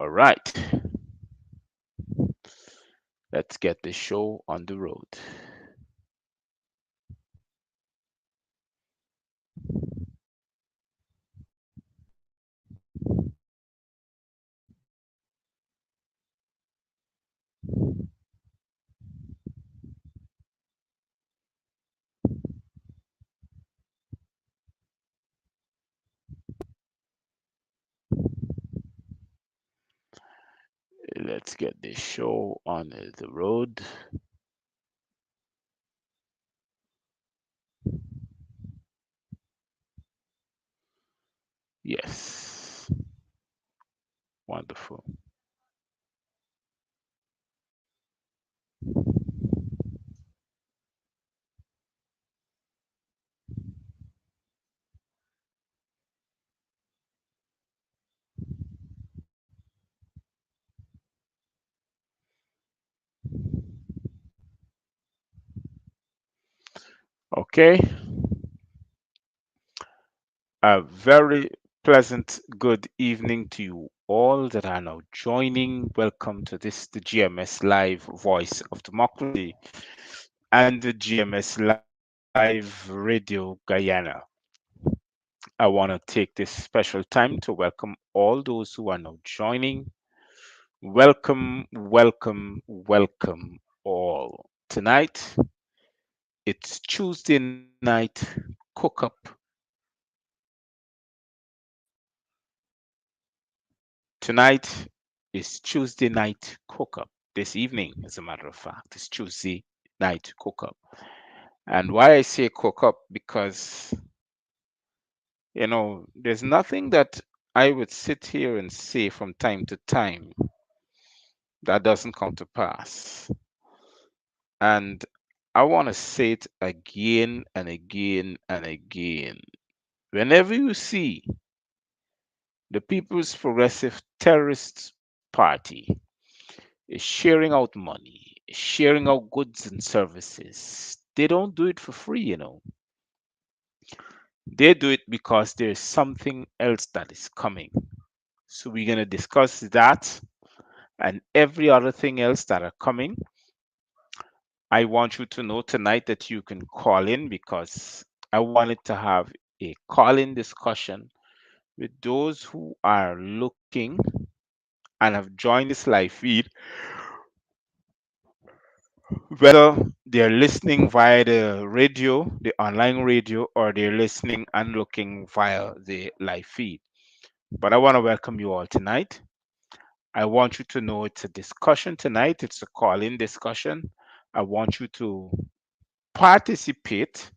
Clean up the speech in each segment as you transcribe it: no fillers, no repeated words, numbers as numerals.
All right, let's get the show on the road. Let's get the show on the road. Yes, wonderful. Okay, a very pleasant good evening to you all that are now joining. Welcome to this, the GMS Live Voice of Democracy and the GMS Live Radio Guyana. I want to take this special time to welcome all those who are now joining. Welcome, welcome, welcome all. Tonight, it's Tuesday night Cookup. Tonight is Tuesday night Cookup. This evening, as a matter of fact, it's Tuesday night Cookup. And why I say Cookup, because, there's nothing that I would sit here and say from time to time that doesn't come to pass. And I want to say it again and again and again. Whenever you see the People's Progressive Terrorist Party is sharing out money, sharing out goods and services, they don't do it for free. They do it because there's something else that is coming. So we're going to discuss that and every other thing else that are coming. I want you to know tonight that you can call in because I wanted to have a call in discussion with those who are looking and have joined this live feed, whether they're listening via the radio, the online radio, or they're listening and looking via the live feed. But I want to welcome you all tonight. I want you to know it's a discussion tonight, it's a call in discussion. I want you to participate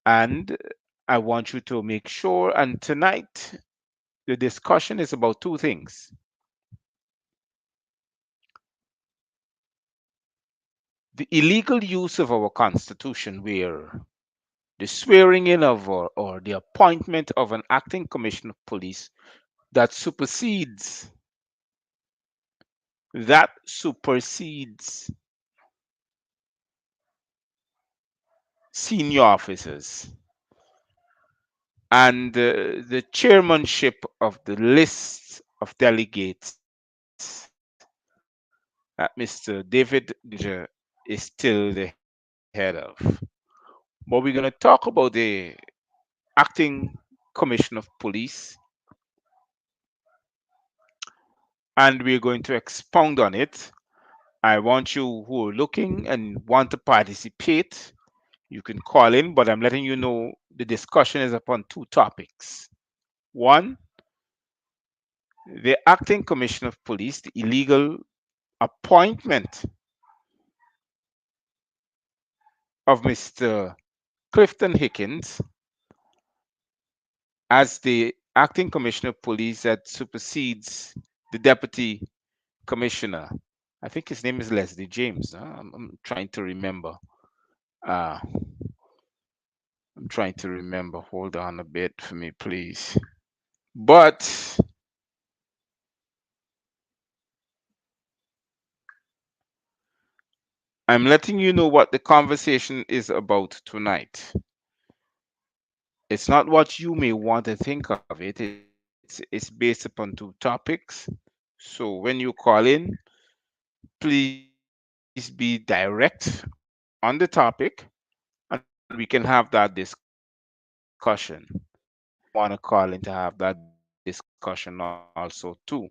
and I want you to make sure. And tonight, the discussion is about two things: the illegal use of our Constitution, where the swearing in of or the appointment of an acting commissioner of police that supersedes senior officers, and the chairmanship of the list of delegates that Mr. David Ginger is still the head of. But we're going to talk about the acting commissioner of police, and we're going to expound on it. I want you who are looking and want to participate, you can call in, but I'm letting you know the discussion is upon two topics. One, the acting commissioner of police, the illegal appointment of Mr. Clifton Hickens as the acting commissioner of police that supersedes the deputy commissioner. I think his name is Leslie James. I'm trying to remember. Uh, I'm trying to remember. Hold on a bit for me, please. But I'm letting you know what the conversation is about tonight. It's not what you may want to think of it. It's based upon two topics. So when you call in, please be direct on the topic and we can have that discussion. I know you want to call in to have that discussion also too.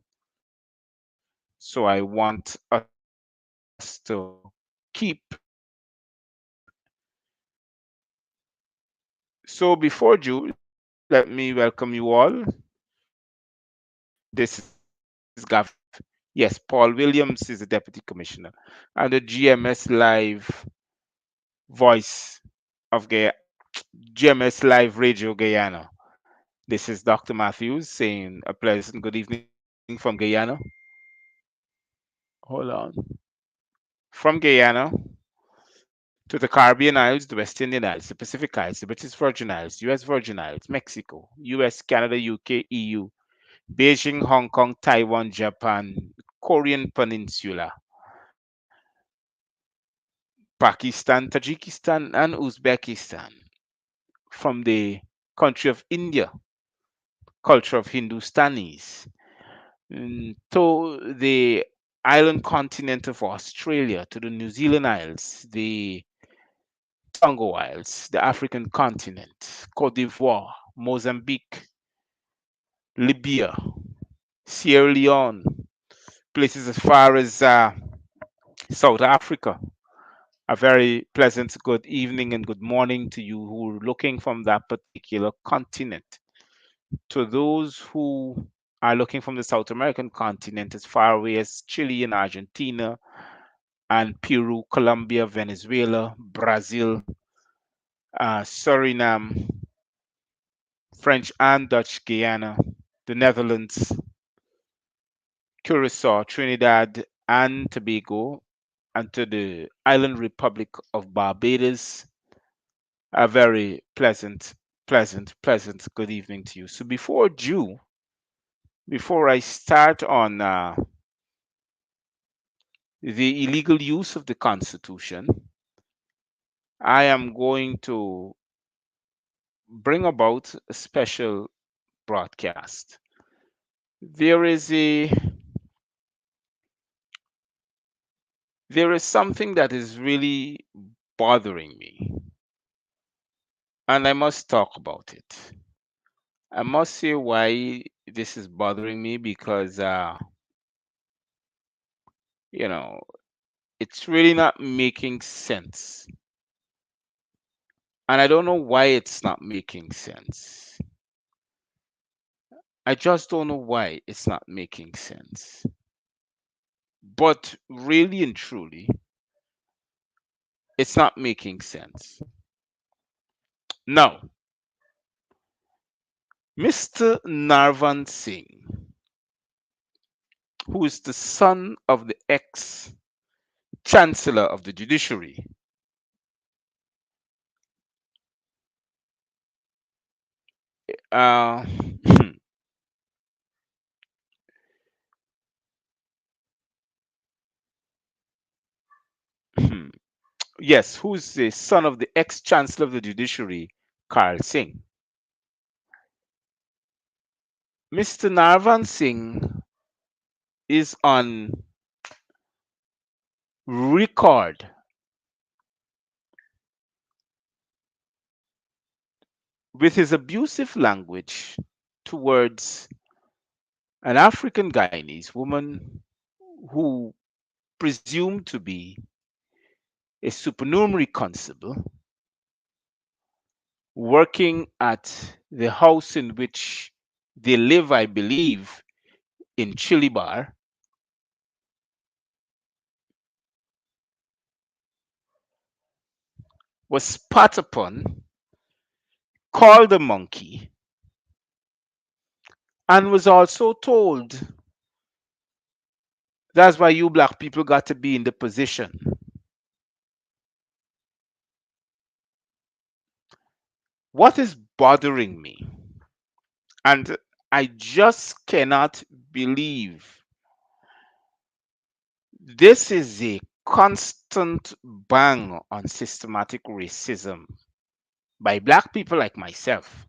So I want us to keep So before Jew, let me welcome you all. This is Gav. Yes, Paul Williams is the Deputy Commissioner and the GMS Live Voice of GMS Live Radio Guyana. This is Dr. Matthews saying a pleasant good evening from Guyana. Hold on. From Guyana to the Caribbean Isles, the West Indian Isles, the Pacific Isles, the British Virgin Isles, US Virgin Isles, Mexico, US, Canada, UK, EU, Beijing, Hong Kong, Taiwan, Japan, Korean Peninsula, Pakistan, Tajikistan, and Uzbekistan, from the country of India, culture of Hindustanis, to the island continent of Australia, to the New Zealand Isles, the Tonga Isles, the African continent, Cote d'Ivoire, Mozambique, Libya, Sierra Leone, places as far as South Africa. A very pleasant good evening and good morning to you who are looking from that particular continent. To those who are looking from the South American continent as far away as Chile and Argentina and Peru, Colombia, Venezuela, Brazil, Suriname, French and Dutch Guiana, the Netherlands, Curacao, Trinidad and Tobago, and to the Island Republic of Barbados, a very pleasant good evening to you. So before I start on the illegal use of the Constitution, I am going to bring about a special broadcast. There is a there is something that is really bothering me, and I must talk about it. I must say why this is bothering me because you know, it's really not making sense. And I don't know why it's not making sense. I just don't know why it's not making sense. But really and truly, it's not making sense. Now, Mr. Narvan Singh, who is the son of the ex Chancellor of the Judiciary, uh, yes, who's the son of the ex Chancellor of the Judiciary, Karl Singh. Mr. Narvan Singh is on record with his abusive language towards an African Guyanese woman who presumed to be a supernumerary constable working at the house in which they live, I believe, in Chilibar, was spat upon, called a monkey, and was also told that's why you black people got to be in the position. What is bothering me, and I just cannot believe this is a constant bang on systematic racism by black people like myself.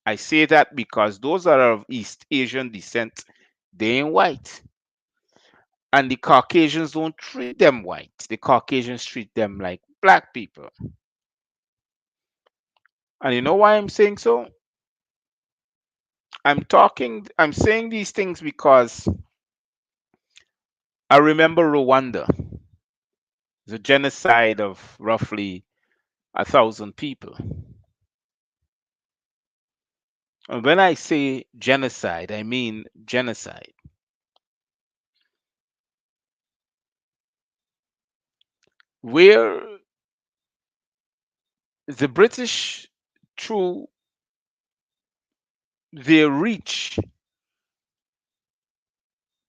I say that because those are of East Asian descent They ain't white. And the Caucasians don't treat them white. The Caucasians treat them like black people. And you know why I'm saying so? I'm saying these things because I remember Rwanda, the genocide of roughly 1,000 people. And when I say genocide, I mean genocide, where the British, through their reach,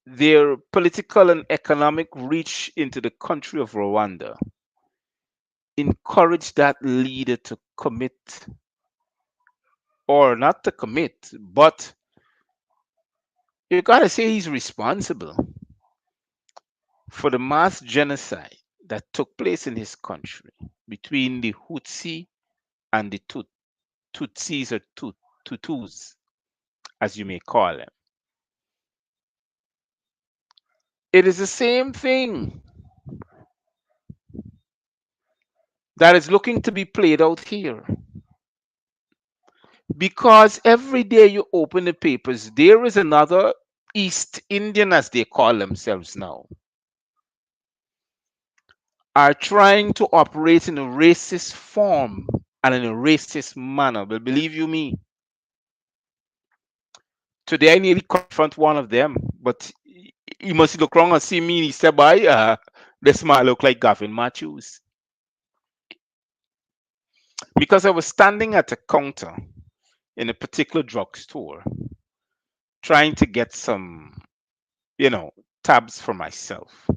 their political and economic reach into the country of Rwanda, encouraged that leader to commit, or not to commit, but you gotta say he's responsible for the mass genocide that took place in his country between the Hutsi and the Tutsis or Tutus, as you may call them. It is the same thing that is looking to be played out here. Because every day you open the papers, there is another East Indian, as they call themselves now, are trying to operate in a racist form and in a racist manner. But believe you me, today I nearly confront one of them, but he must look wrong and see me and he said, "Boy, this man look like Gavin Matthews." Because I was standing at a counter in a particular drugstore trying to get some, you know, tabs for myself.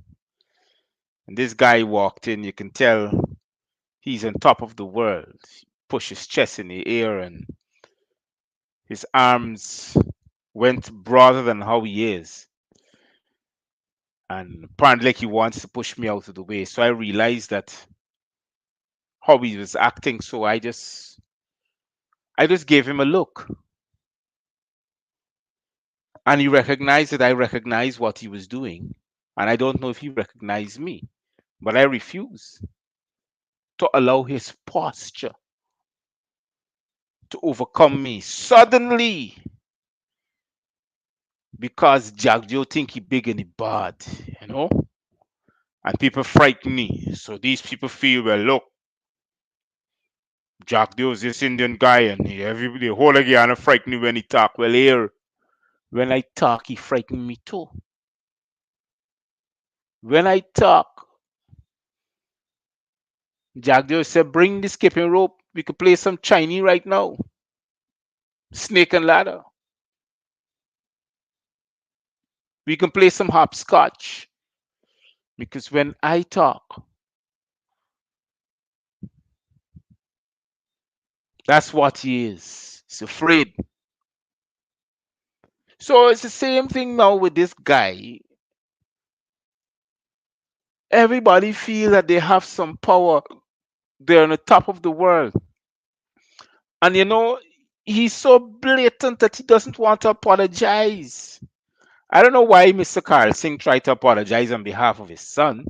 And this guy walked in, you can tell he's on top of the world. He pushed his chest in the air and his arms went broader than how he is. And apparently like he wants to push me out of the way. So I realized that how he was acting. So I just gave him a look. And he recognized that I recognized what he was doing. And I don't know if he recognized me. But I refuse to allow his posture to overcome me suddenly because Jack Joe think he big and he bad, you know? And people frighten me. So these people feel, well, look, Jack Joe's this Indian guy and everybody, the whole again frighten me when he talk. Well, here, when I talk, he frighten me too. When I talk, Jack Joe said, bring the skipping rope. We could play some Chinese right now. Snake and ladder. We can play some hopscotch. Because when I talk, that's what he is. He's afraid. So it's the same thing now with this guy. Everybody feel that they have some power. They're on the top of the world. And you know, he's so blatant that he doesn't want to apologize. I don't know why Mr. Carl Singh tried to apologize on behalf of his son,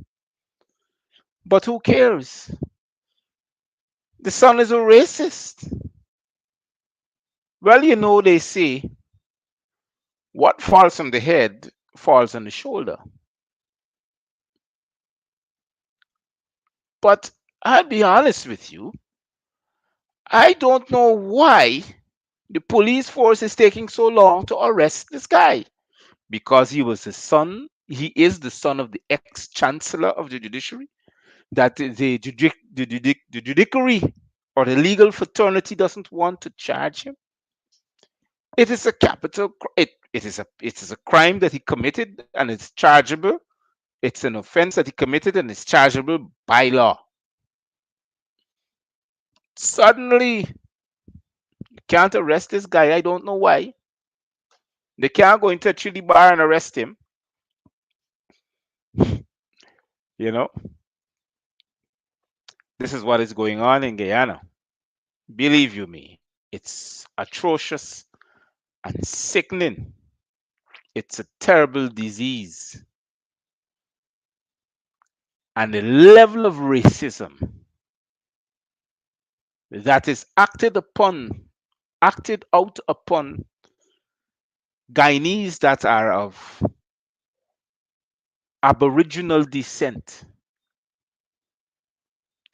but who cares? The son is a racist. Well, you know, they say what falls on the head falls on the shoulder. But I'll be honest with you, I don't know why the police force is taking so long to arrest this guy. Because he is the son of the ex-chancellor of the judiciary, that the judiciary or the legal fraternity doesn't want to charge him. It is a it is a crime that he committed and it's chargeable. It's an offense that he committed and it's chargeable by law. Suddenly, you can't arrest this guy. I don't know why. They can't go into a chili bar and arrest him. You know, this is what is going on in Guyana. Believe you me, it's atrocious and sickening. It's a terrible disease. And the level of racism that is acted out upon Guyanese that are of Aboriginal descent,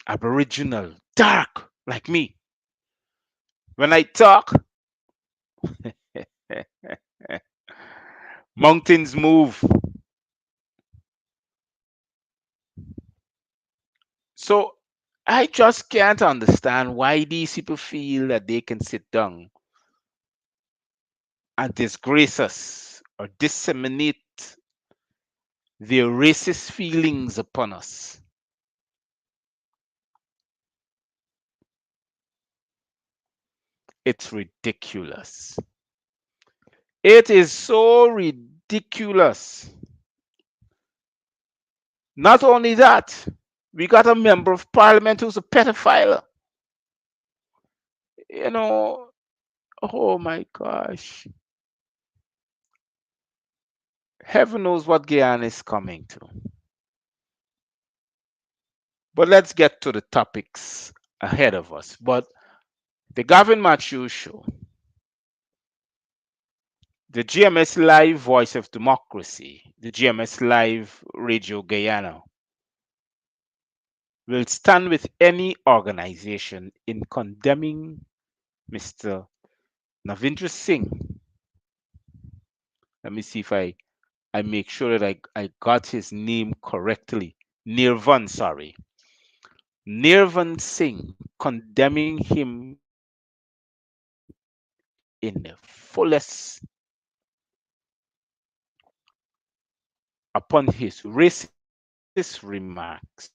Aboriginal, dark, like me. When I talk, mountains move. So I just can't understand why these people feel that they can sit down and disgrace us or disseminate their racist feelings upon us. It's ridiculous. It is so ridiculous. Not only that, we got a member of parliament who's a pedophile. You know, oh my gosh. Heaven knows what Guyana is coming to. But let's get to the topics ahead of us. But the Gavin Matthews Show, the GMS Live Voice of Democracy, the GMS Live Radio Guyana, will stand with any organization in condemning Mr. Navindra Singh. Let me see if I make sure that I got his name correctly. Nirvan, sorry. Nirvan Singh, condemning him in the fullest upon his racist remarks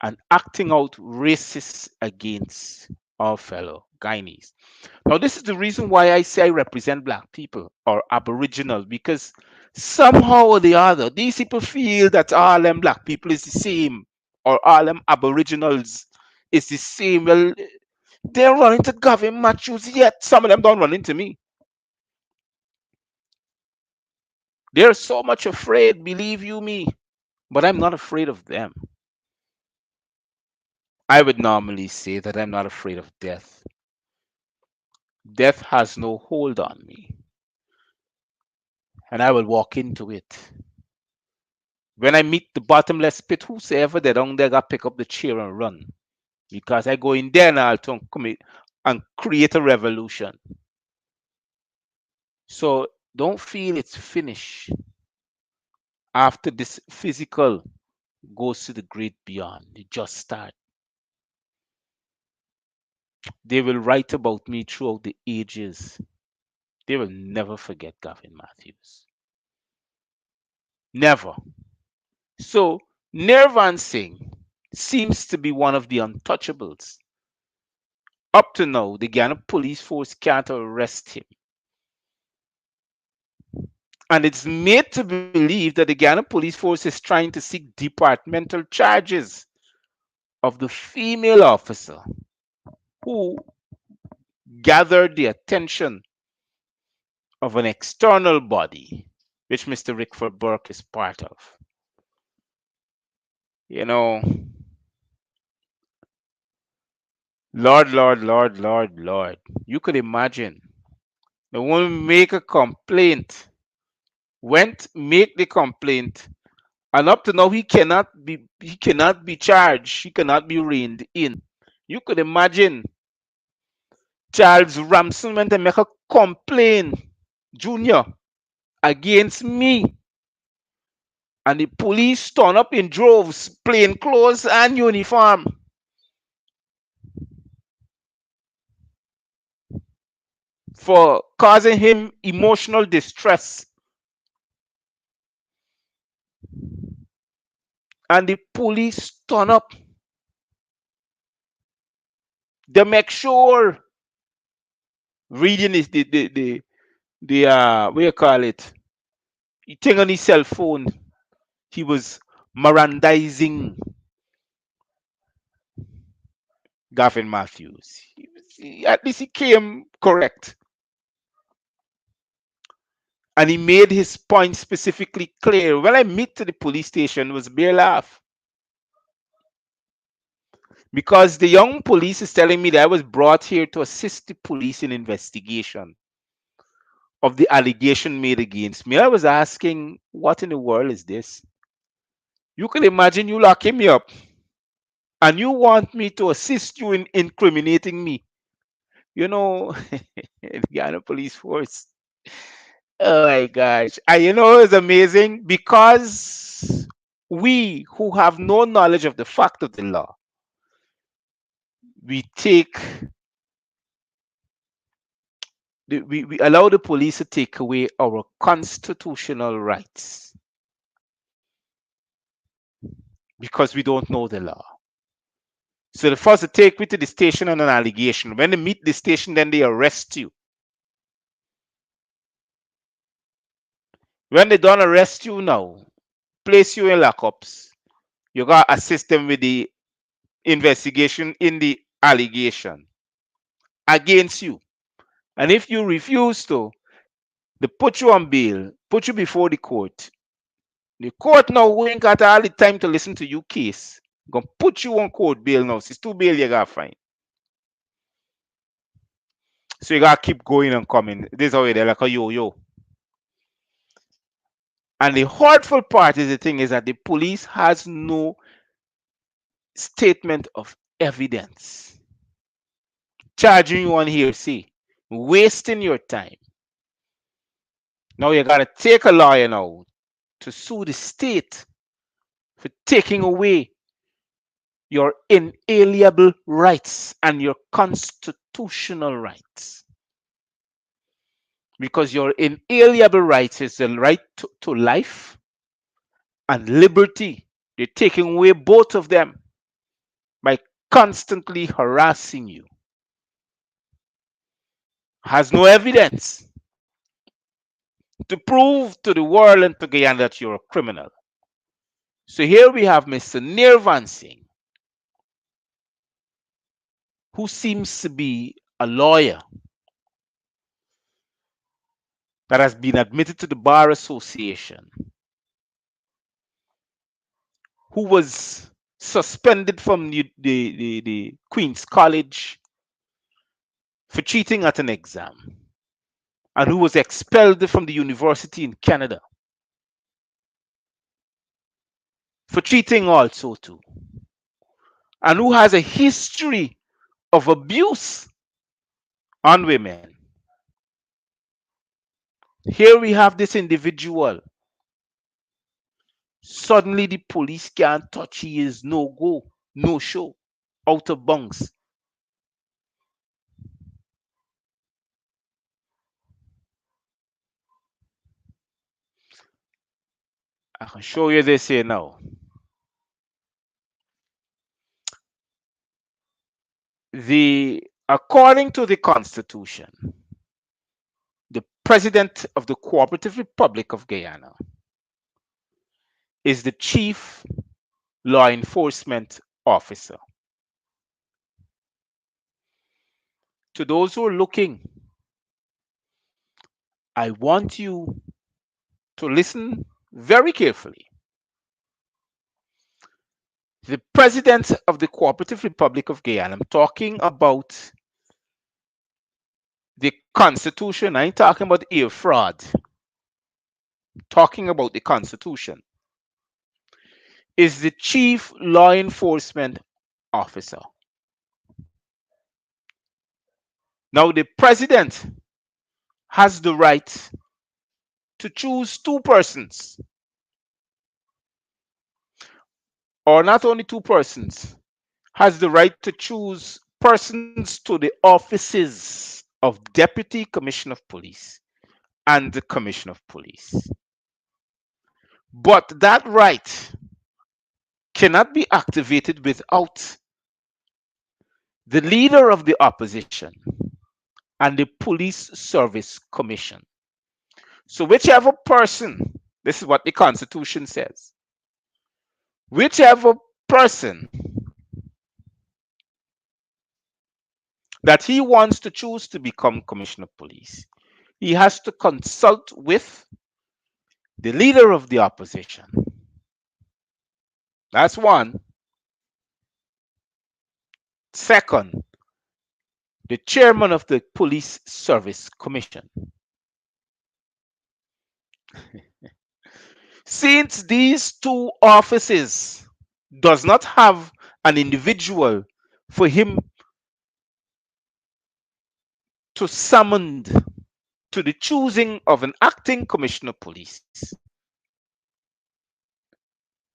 and acting out racist against our fellow Guyanese. Now, this is the reason why I say I represent black people or Aboriginal, because somehow or the other, these people feel that all them black people is the same or all them Aboriginals is the same. Well, they're running to Gavin Matthews, yet some of them don't run into me. They're so much afraid, believe you me, but I'm not afraid of them. I would normally say that I'm not afraid of death. Death has no hold on me, and I will walk into it. When I meet the bottomless pit, whosoever they down there got pick up the chair and run. Because I go in there now to commit and create a revolution. So don't feel it's finished after this physical goes to the great beyond. It just start. They will write about me throughout the ages. They will never forget Gavin Matthews. Never. So Nirvan Singh seems to be one of the untouchables. Up to now, the Ghana police force can't arrest him. And it's made to believe that the Ghana police force is trying to seek departmental charges of the female officer who gathered the attention of an external body, which Mr. Rickford Burke is part of. You know, Lord, Lord, Lord, Lord, Lord. You could imagine the woman make a complaint, went make the complaint, and up to now he cannot be charged, he cannot be reined in. You could imagine Charles Ramson went and make a complaint, Junior, against me. And the police turn up in droves, plain clothes and uniform, for causing him emotional distress. And the police turn up. They make sure reading is the what you call it? He thing on his cell phone. He was Mirandizing Gavin Matthews. At least he came correct. And he made his point specifically clear. When I meet to the police station, it was a bare laugh. Because the young police is telling me that I was brought here to assist the police in investigation of the allegation made against me. I was asking, what in the world is this? You can imagine you locking me up and you want me to assist you in incriminating me. You know, the Ghana police force. Oh my gosh. And you know, it's amazing because we who have no knowledge of the fact of the law, we take we allow the police to take away our constitutional rights because we don't know the law. So the first they take me to the station on an allegation. When they meet the station, then they arrest you. When they don't arrest you now, place you in lockups, you gotta assist them with the investigation in the allegation against you. And if you refuse to, they put you on bail, put you before the court. The court now we ain't got all the time to listen to your case. Gonna put you on court bail now. It's two bail you gotta find. So you gotta keep going and coming. This is how they're like a yo-yo. And the hurtful part is the thing is that the police has no statement of evidence. Charging you on hearsay, wasting your time. Now you gotta take a lawyer now to sue the state for taking away your inalienable rights and your constitutional rights. Because your inalienable rights is the right to life and liberty. They're taking away both of them by constantly harassing you. Has no evidence to prove to the world and to Guyana that you're a criminal. So here we have Mr. Nirvan Singh, who seems to be a lawyer that has been admitted to the Bar Association, who was suspended from the Queen's College for cheating at an exam, and who was expelled from the university in Canada for cheating also too, and who has a history of abuse on women. Here we have this individual. Suddenly the police can't touch. He is no go, no show, out of bounds. I can show you this here now. According to the Constitution, the President of the Cooperative Republic of Guyana is the Chief Law Enforcement Officer. To those who are looking, I want you to listen very carefully. The President of the Cooperative Republic of Guyana, I'm talking about the Constitution. I ain't talking about air fraud. I'm talking about the Constitution. Is the Chief Law Enforcement Officer. Now, the President has the right to choose two persons, or not only two persons, has the right to choose persons to the offices of Deputy Commissioner of Police and the Commissioner of Police. But that right cannot be activated without the leader of the opposition and the Police Service Commission. So whichever person, this is what the Constitution says, whichever person that he wants to choose to become Commissioner of Police, he has to consult with the leader of the opposition. That's one. Second, the chairman of the Police Service Commission. Since these two offices does not have an individual for him to summon to the choosing of an acting commissioner of police,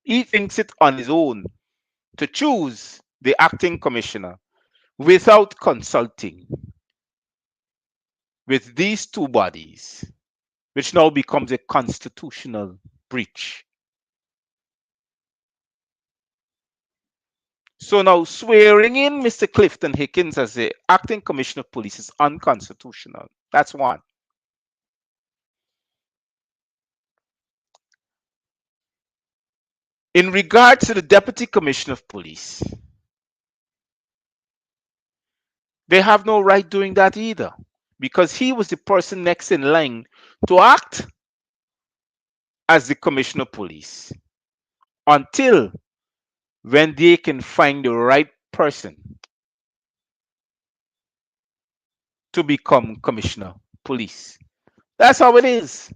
he thinks it on his own to choose the acting commissioner without consulting with these two bodies, which now becomes a constitutional breach. So now swearing in Mr. Clifton Hickens as the acting commissioner of police is unconstitutional. That's one. In regard to the deputy commissioner of police, they have no right doing that either, because he was the person next in line to act as the commissioner of police until when they can find the right person to become commissioner of police. That's how it is.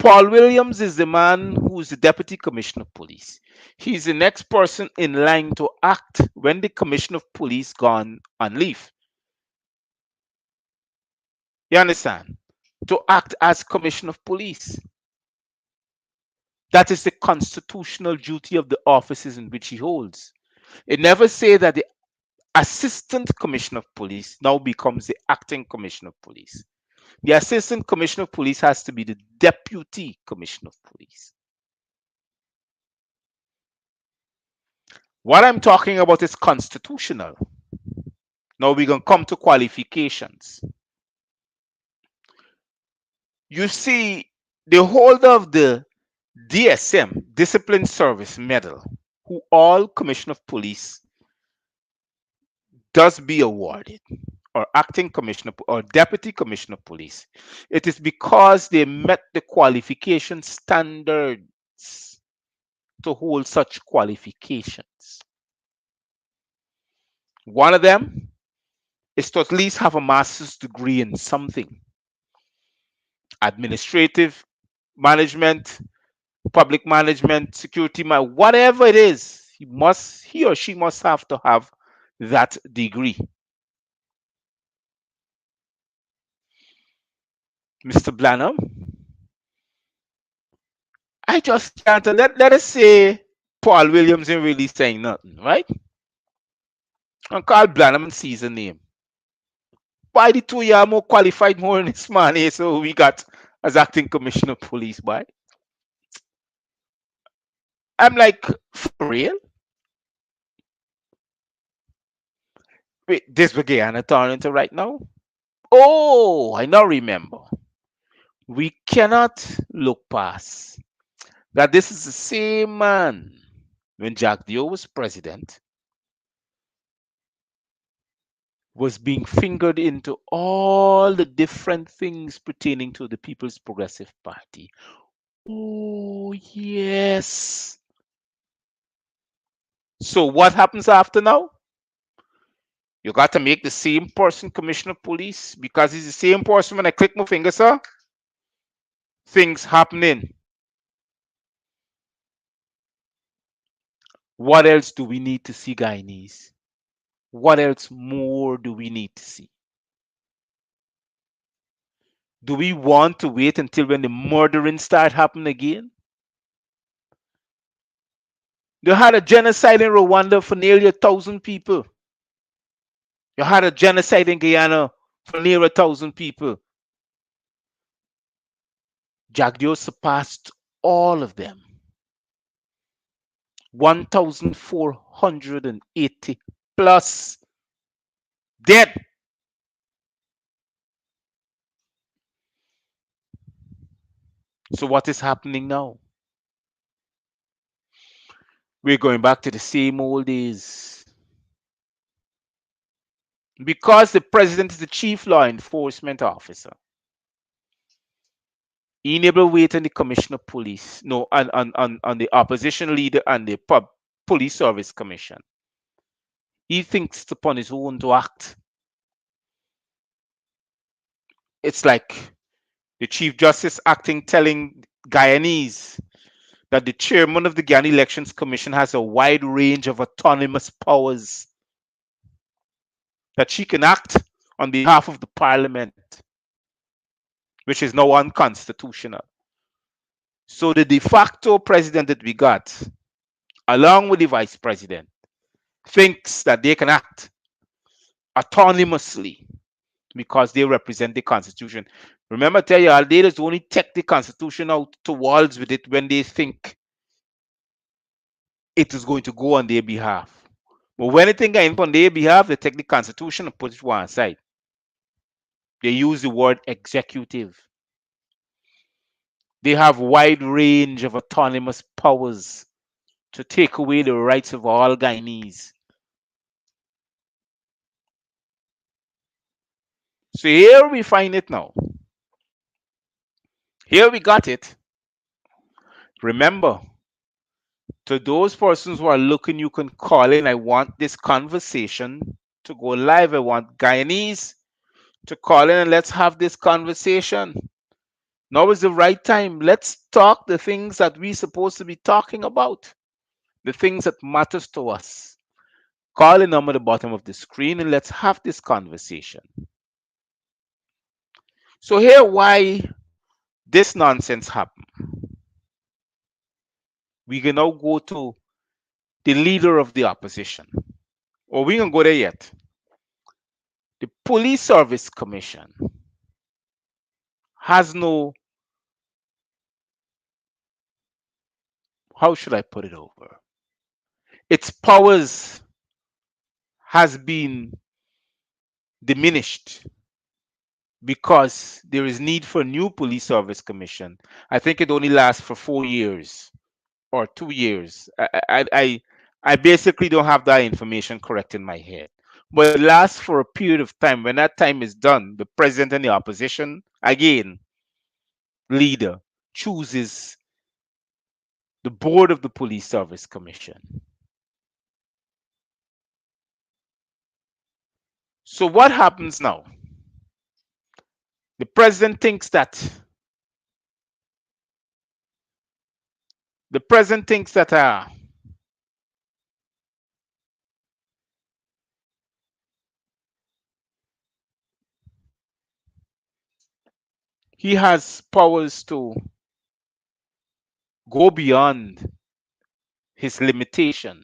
Paul Williams is the man who's the deputy commissioner of police. He's the next person in line to act when the commissioner of police gone on leave. You understand? To act as commissioner of police. That is the constitutional duty of the offices in which he holds. It never say that the assistant commissioner of police now becomes the acting commissioner of police. The assistant commissioner of police has to be the deputy commissioner of police. What I'm talking about is constitutional. Now we're going to come to qualifications. You see, the holder of the DSM, Discipline Service Medal, who all commissioner of police does be awarded, or acting commissioner or deputy commissioner of police, it is because they met the qualification standards to hold such qualifications. One of them is to at least have a master's degree in something: administrative management, public management, security, whatever it is. He or she must have to have that degree. Mr. Blanham, I just can't let us say Paul Williams ain't really saying nothing, right? And Carl Blanham and Caesar name. Why the two are more qualified more in this man here, so we got as acting commissioner of police, boy? I'm like, for real? Wait, this we Guyana turn into right now? Oh, I now remember. We cannot look past that this is the same man when Jack Dio was president was being fingered into all the different things pertaining to the People's Progressive Party. Oh, yes. So what happens after now? You got to make the same person commissioner of police because he's the same person. When I click my finger, sir, things happening. What else do we need to see, Guyanese? What else more do we need to see? Do we want to wait until when the murdering start happening again? You had a genocide in Rwanda for nearly 1,000 people. You had a genocide in Guyana for near 1,000 people. Jagdio surpassed all of them. 1,480 plus dead. So what is happening now? We're going back to the same old days. Because the president is the chief law enforcement officer, He never wait on the commissioner of police, no, on the opposition leader and the police service commission. He thinks upon his own to act. It's like the Chief Justice acting telling Guyanese that the chairman of the Guyana Elections Commission has a wide range of autonomous powers, that she can act on behalf of the parliament, which is now unconstitutional. So the de facto president that we got, along with the vice president, thinks that they can act autonomously because they represent the constitution. Remember, I tell you, all they just only take the constitution out to walls with it when they think it is going to go on their behalf. But when they think on their behalf, they take the constitution and put it to one side. They use the word executive. They have wide range of autonomous powers to take away the rights of all Guyanese. So here we find it now. Here we got it. Remember, to those persons who are looking, you can call in. I want this conversation to go live. I want Guyanese to call in and let's have this conversation. Now is the right time. Let's talk the things that we're supposed to be talking about, the things that matters to us. Call the number at the bottom of the screen and let's have this conversation. So here why this nonsense happened. We can now go to the leader of the opposition. Or we can go there yet. The Police Service Commission has no, how should I put it over? Its powers has been diminished because there is need for a new police service commission. I think it only lasts for 4 years or 2 years. I basically don't have that information correct in my head. But it lasts for a period of time. When that time is done, the president and the opposition, again, leader, chooses the board of the police service commission. So what happens now? The president thinks that the president thinks that he has powers to go beyond his limitation.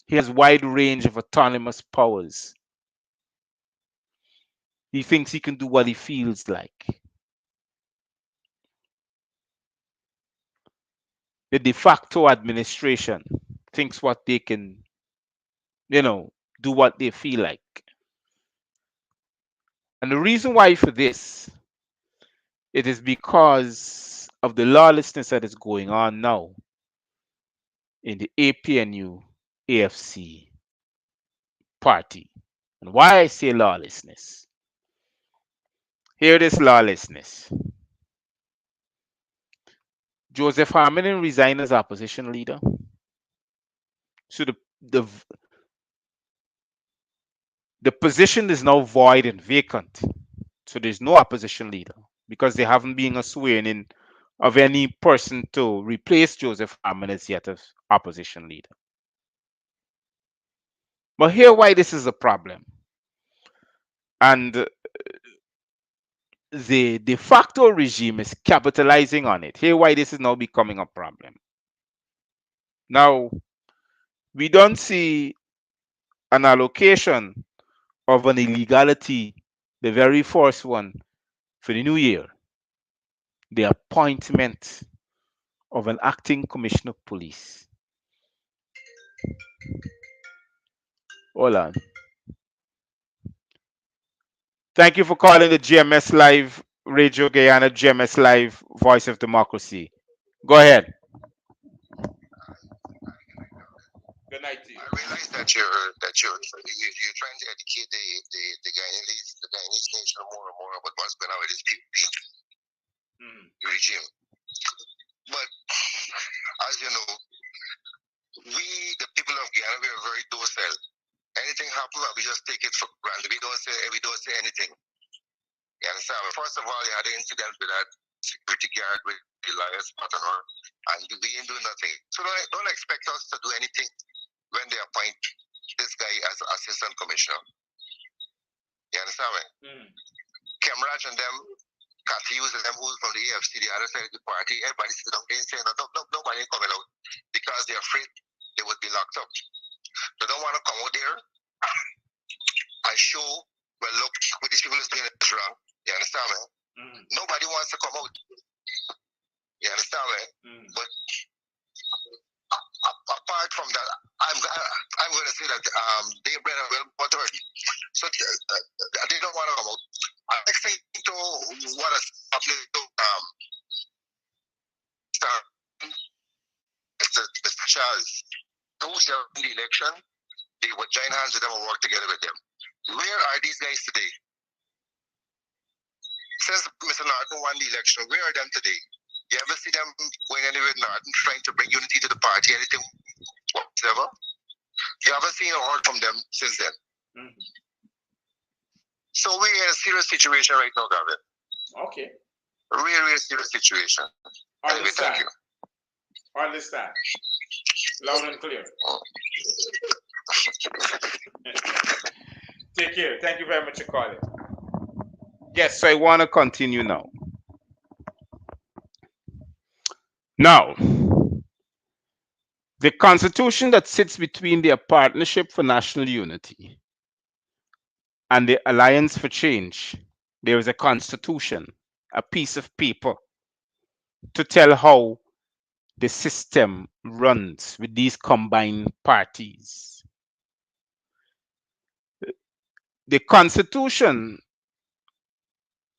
He has wide range of autonomous powers. He thinks he can do what he feels like. The de facto administration thinks what they can, do what they feel like. And the reason why for this, it is because of the lawlessness that is going on now in the APNU AFC party. And why I say lawlessness? Here it is lawlessness. Joseph Harmon resigned as opposition leader. So the position is now void and vacant. So there's no opposition leader because there haven't been a swearing in of any person to replace Joseph Harmon as yet as opposition leader. But here why this is a problem. And the de facto regime is capitalizing on it. Here why this is now becoming a problem. Now, we don't see an allocation of an illegality, the very first one for the new year, the appointment of an acting commissioner of police. Hold on. Thank you for calling the GMS Live Radio Guyana, GMS Live Voice of Democracy. Go ahead. Good night to you. I realize that you're trying to educate the Guyanese nation more and more about what's going on with these people. Mhm. regime. But as you know, we, the people of Guyana, we are very docile. Anything happen, we just take it for granted. We don't say anything. You understand? First of all, you had an incident with that security guard with the lawyer's partner, and we ain't doing nothing. So don't expect us to do anything when they appoint this guy as assistant commissioner. You understand me? Mhm. Kemraj and them, Cathy's and them who from the AFC, the other side of the party, everybody sit down there and say, nobody coming out because they're afraid they would be locked up. They don't want to come out there and show, well, look, what these people is doing is wrong. You understand me? Mhm. Nobody wants to come out. You understand me? Mhm. But apart from that, I'm going to say that they bred a well buttered. So they don't want to come out. Next thing to what is happening to start Mr. Charles, who's in the election, they would join hands with them and work together with them. Where are these guys today? Since Mr. Norton won the election, where are them today? You ever see them going anywhere with Norton trying to bring unity to the party, anything whatsoever? You haven't seen or heard from them since then. Mhm. So we're in a serious situation right now, Gavin. Okay. Real serious situation. Anyway, thank Understand. you. Understand. Loud and clear. Take care. Thank you very much for calling. Yes, so I want to continue now. Now, the constitution that sits between the Partnership for National Unity and the Alliance for Change, there is a constitution, a piece of paper to tell how the system runs with these combined parties. The constitution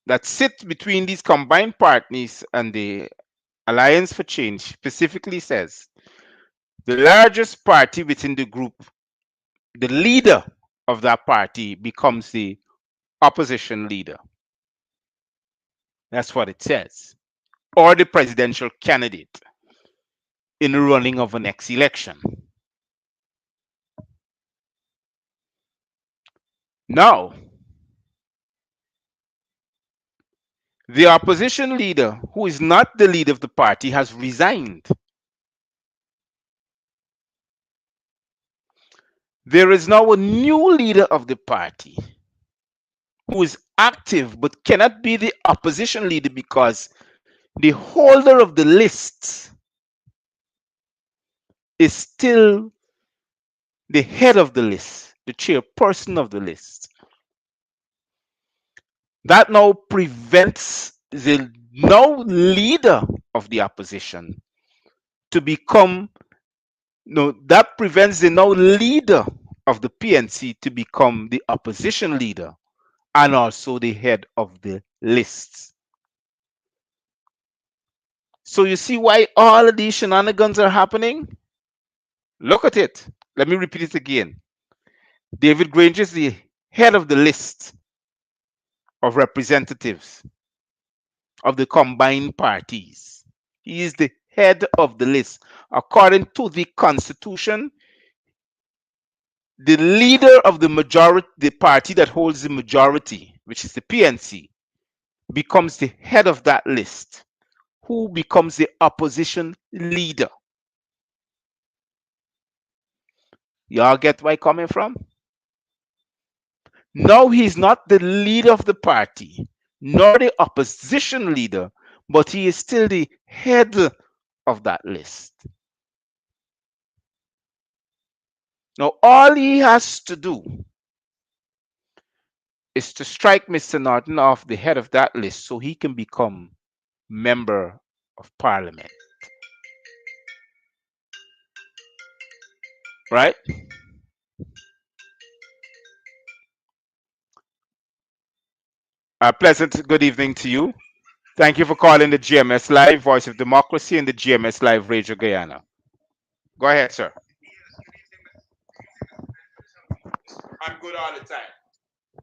that sits between these combined parties and the Alliance for Change specifically says the largest party within the group, the leader of that party becomes the opposition leader. That's what it says. Or the presidential candidate in the running of a next election. Now, the opposition leader, who is not the leader of the party, has resigned. There is now a new leader of the party who is active but cannot be the opposition leader because the holder of the list is still the head of the list, the chairperson of the list. That now prevents the now leader of the opposition to become, no, that prevents the now leader of the PNC to become the opposition leader and also the head of the list. So you see why all of these shenanigans are happening? Look at it. Let me repeat it again. David Granger is the head of the list of representatives of the combined parties. He is the head of the list. According to the Constitution, the leader of the majority, the party that holds the majority, which is the PNC, becomes the head of that list, who becomes the opposition leader. Y'all get where I'm coming from? Now he's not the leader of the party, nor the opposition leader, but he is still the head of that list. Now, all he has to do is to strike Mr. Norton off the head of that list so he can become member of parliament. Right? A pleasant good evening to you. Thank you for calling the GMS Live, Voice of Democracy, and the GMS Live Radio Guyana. Go ahead, sir. I'm good all the time.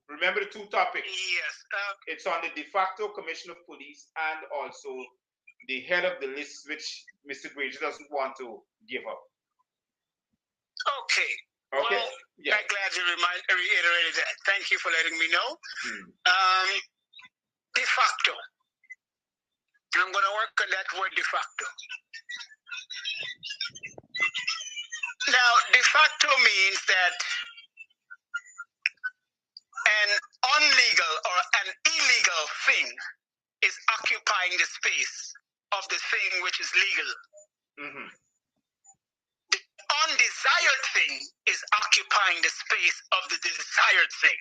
Remember the two topics. Yes. It's on the de facto commissioner of police and also the head of the list, which Mr. Granger doesn't want to give up. Okay. Okay. Well, Yeah. I'm glad you reiterated that. Thank you for letting me know. De facto. I'm going to work on that word de facto. Now, de facto means that an unlegal or an illegal thing is occupying the space of the thing which is legal. The undesired thing is occupying the space of the desired thing.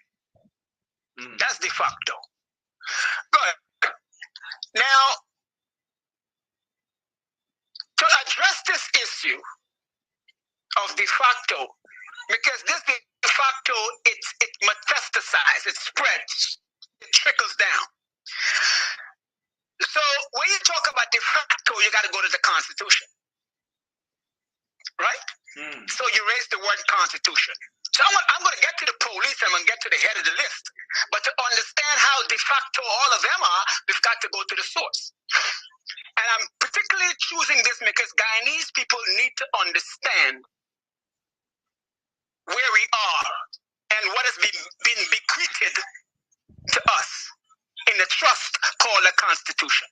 That's de facto. Good. Now, to address this issue of de facto, because this de facto, it metastasizes, it spreads, it trickles down. So when you talk about de facto, you got to go to the Constitution, right? So you raise the word Constitution. So I'm going to get to the police, I'm going to get to the head of the list. But to understand how de facto all of them are, we've got to go to the source. And I'm particularly choosing this because Guyanese people need to understand where we are and what has been bequeathed to us in the trust called the Constitution.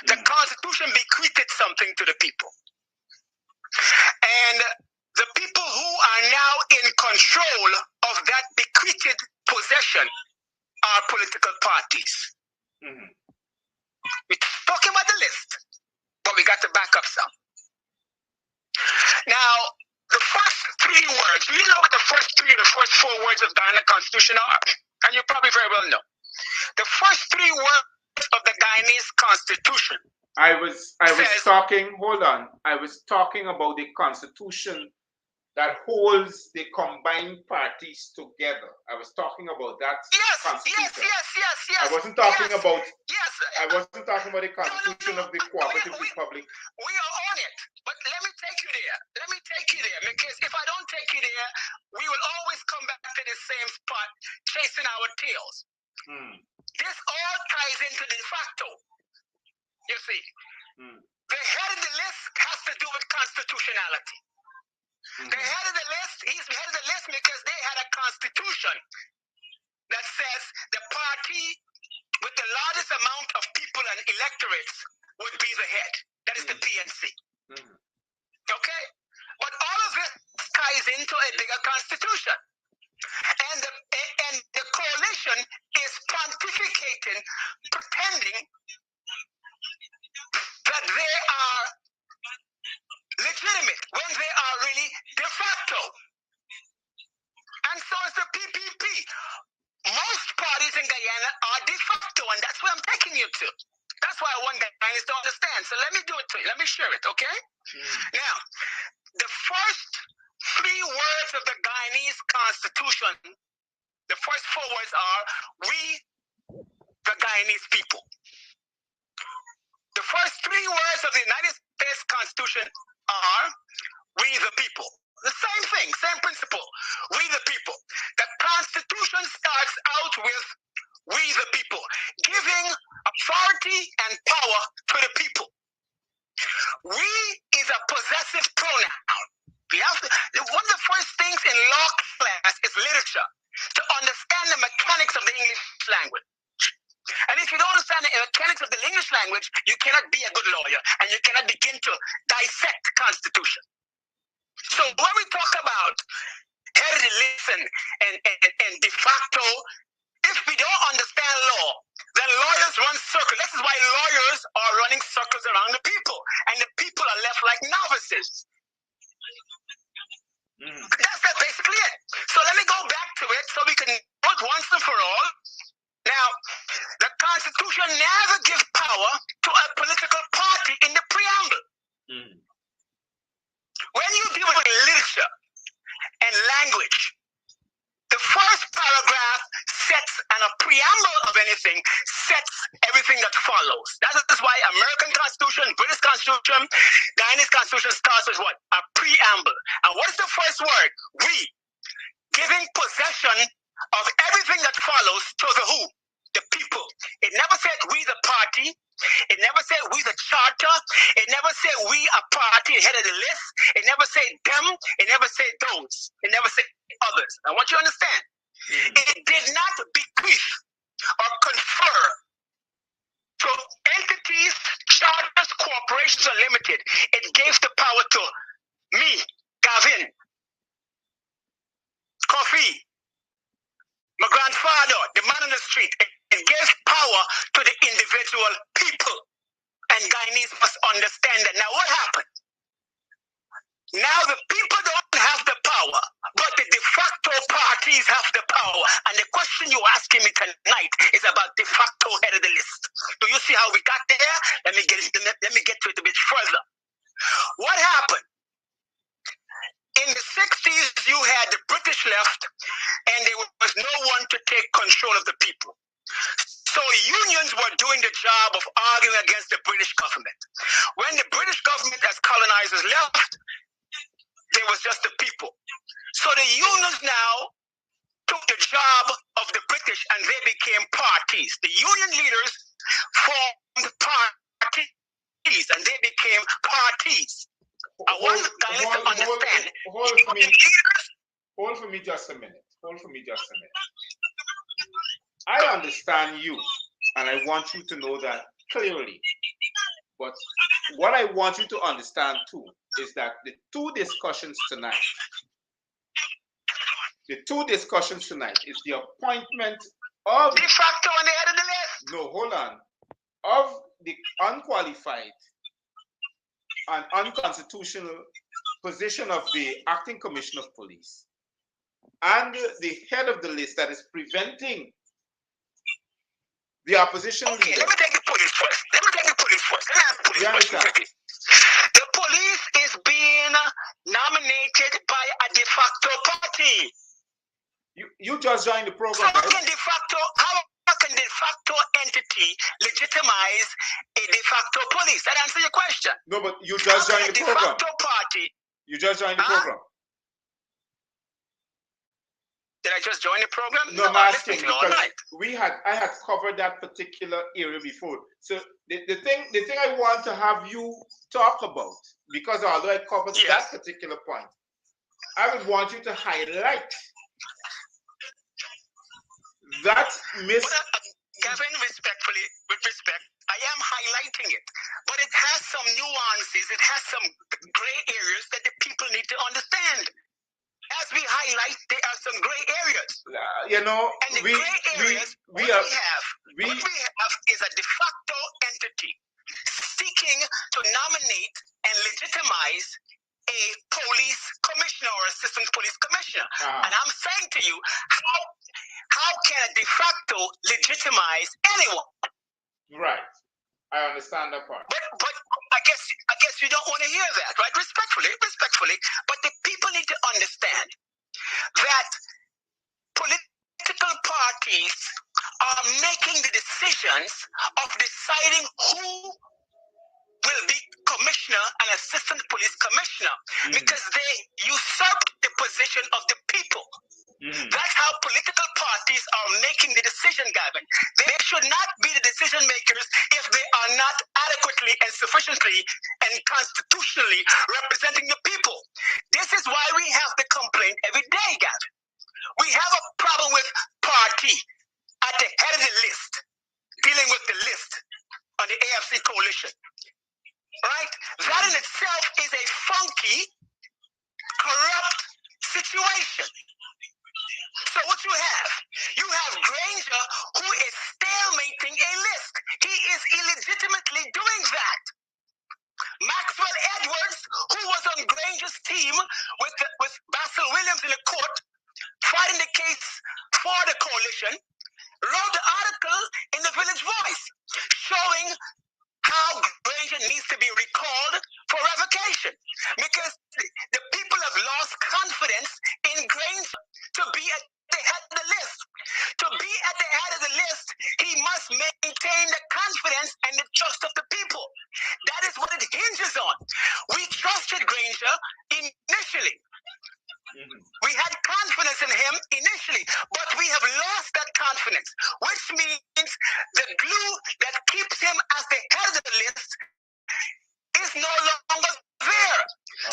The Constitution bequeathed something to the people. And the people who are now in control of that bequeathed possession are political parties. We're talking about the list, but we got to back up some. Now, the first three words, you know what the first four words of the Guyana Constitution are? And you probably very well know. The first three words of the Guyanese Constitution. I was talking about the Constitution that holds the combined parties together. I was talking about that Constitution. Yes. I wasn't talking about the Constitution of the Cooperative Republic. We are on it, but let me take you there. Because if I don't take you there, we will always come back to the same spot, chasing our tails. This all ties into de facto. You see, the head of the list has to do with constitutionality. The head of the list, he's the head of the list because they had a constitution that says the party with the largest amount of people and electorates would be the head. That is the PNC. Okay? But all of it ties into a bigger constitution. And the coalition is pontificating, pretending that they are legitimate when they are really de facto. And so is the PPP. Most parties in Guyana are de facto, and that's where I'm taking you to. That's why I want Guyanese to understand. So let me do it to you. Let me share it, okay? Now, the first three words of the Guyanese Constitution, the first four words are, we, the Guyanese people. The first three words of the United States Constitution are, we the people. The same thing, same principle. We the people. The Constitution starts out with we the people, giving authority and power to the people. We is a possessive pronoun. One of the first things in law class is literature, to understand the mechanics of the English language. And if you don't understand the mechanics of the English language, you cannot be a good lawyer, and you cannot begin to dissect the Constitution. So when we talk about head of the list and de facto, if we don't understand law, then lawyers run circles. This is why lawyers are running circles around the people, and the people are left like novices. That's basically it. So let me go back to it so we can know it once and for all. Now, the Constitution never gives power to a political party in the preamble. When you deal with literature and language, the first paragraph sets, and a preamble of anything sets everything that follows. That is why American Constitution, British Constitution, Guyanese Constitution starts with what? A preamble. And what is the first word? We. Giving possession of everything that follows to the who? The people. It never said we the party. It never said we the charter. It never said we a party head of the list. It never said them. It never said those. It never said others. I want you to understand. It did not bequeath or confer to entities, charters, corporations, or limited. It gave the power to me, Gavin, Kofi, my grandfather, the man on the street. It gave power to the individual people. And Guyanese must understand that. Now what happened? Now the people don't have the power, but the de facto parties have the power. And the question you're asking me tonight is about de facto head of the list. Do you see how we got there? Let me get to it a bit further. What happened? In the 60s, you had the British left, and there was no one to take control of the people. So unions were doing the job of arguing against the British government. When the British government as colonizers left, there was just the people. So the unions now took the job of the British and they became parties. The union leaders formed parties and they became parties. I want guys to understand. Hold for me just a minute. I understand you, and I want you to know that clearly. But what I want you to understand too is that the two discussions tonight is the appointment of de facto on the head of the list. No, hold on. Of the unqualified and unconstitutional position of the acting commissioner of police and the head of the list that is preventing the opposition Okay, leader. let me take the police first. Let me ask police first. The police is being nominated by a de facto party. You just joined the program, so right? How can de facto entity legitimize a de facto police? That answers your question. No, but you just joined the program. De facto party. You just joined the program. Did I just join the program? No, I'm asking because I had covered that particular area before. So the thing I want to have you talk about, because although I covered that particular point, I would want you to highlight that Gavin, with respect, I am highlighting it, but it has some nuances. It has some gray areas that the people need to understand. As we highlight, there are some gray areas. And the gray areas, what we have is a de facto entity seeking to nominate and legitimize a police commissioner or assistant police commissioner. And I'm saying to you, how can a de facto legitimize anyone? Right. I understand that part. But I guess you don't want to hear that, right? Respectfully. But the people need to understand that political parties are making the decisions of deciding who will be commissioner and assistant police commissioner because they usurped the position of the people. That's how political parties are making the decision, Gavin. They should not be the decision makers if they are not adequately and sufficiently and constitutionally representing the people. This is why we have the complaint every day, Gavin. We have a problem with party at the head of the list, dealing with the list on the AFC coalition. Right? That in itself is a funky, corrupt situation. So what you have Granger who is stalemating a list. He is illegitimately doing that. Maxwell Edwards, who was on Granger's team with Basil Williams in the court, fighting the case for the coalition, wrote the article in the Village Voice showing how Granger needs to be recalled for revocation because the people have lost confidence in Granger to be at the head of the list. To be at the head of the list, he must maintain the confidence and the trust of the people. That is what it hinges on. We trusted Granger initially. We We had confidence in him initially, but we have lost that confidence, which means the glue that keeps him as the head of the list is no longer there.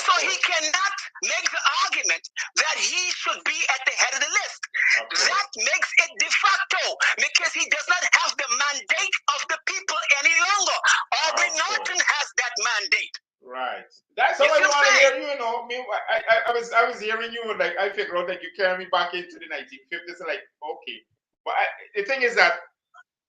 So he cannot make the argument that he should be at the head of the list. That makes it de facto because he does not have the mandate of the people any longer. Aubrey Norton has that mandate. Right. That's how I want to hear you. You know, I was hearing you, like I figured out that you carry me back into the 1950s. Like, okay, but the thing is that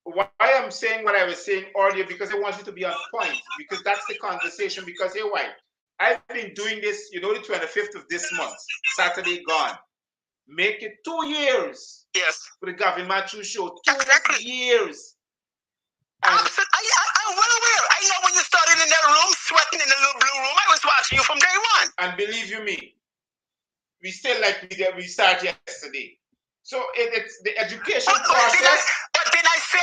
why I'm saying what I was saying earlier, because I want you to be on point, because that's the conversation. Because hey, why? I've been doing this, you know, the 25th of this month, Saturday gone. Make it 2 years. Yes. For the Gavin Matthews show, 2 years. I'm well aware. I know when you started in that room, sweating in the little blue room, I was watching you from day one. And believe you me, we still like we started yesterday. So it's the education process. But then I say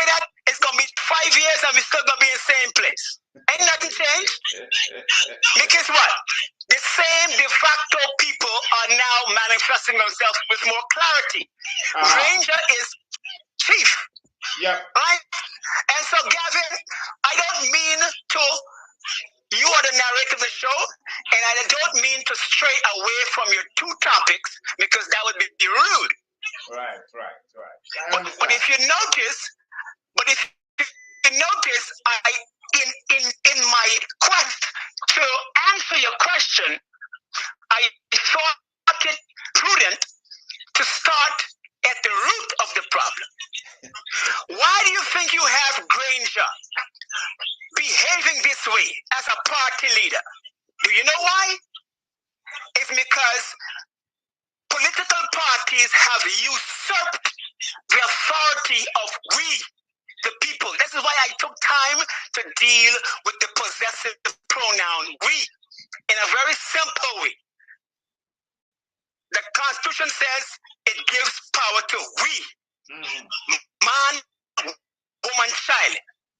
that it's going to be 5 years and we're still going to be in the same place. Ain't nothing changed. Because what? The same de facto people are now manifesting themselves with more clarity. Ranger is chief. Yeah. Right? And so, Gavin, I don't mean to, you are the narrator of the show, and I don't mean to stray away from your two topics because that would be rude. Right. But if you notice, I in my quest to answer your question, I thought it prudent to start at the root of the problem. Why do you think you have Granger behaving this way as a party leader? Do you know why? It's because political parties have usurped the authority of we, the people. This is why I took time to deal with the possessive pronoun we in a very simple way. The Constitution says it gives power to we, man, woman, child.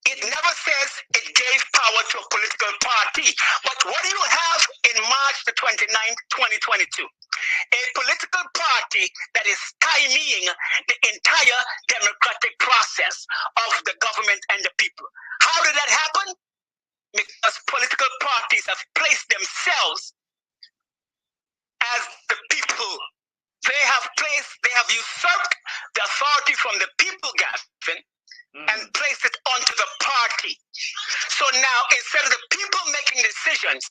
It never says it gave power to a political party. But what do you have in March the 29th, 2022? A political party that is stymieing the entire democratic process of the government and the people. How did that happen? Because political parties have placed themselves as the people. They have usurped the authority from the people, Gavin, and placed it onto the party. So now, instead of the people making decisions,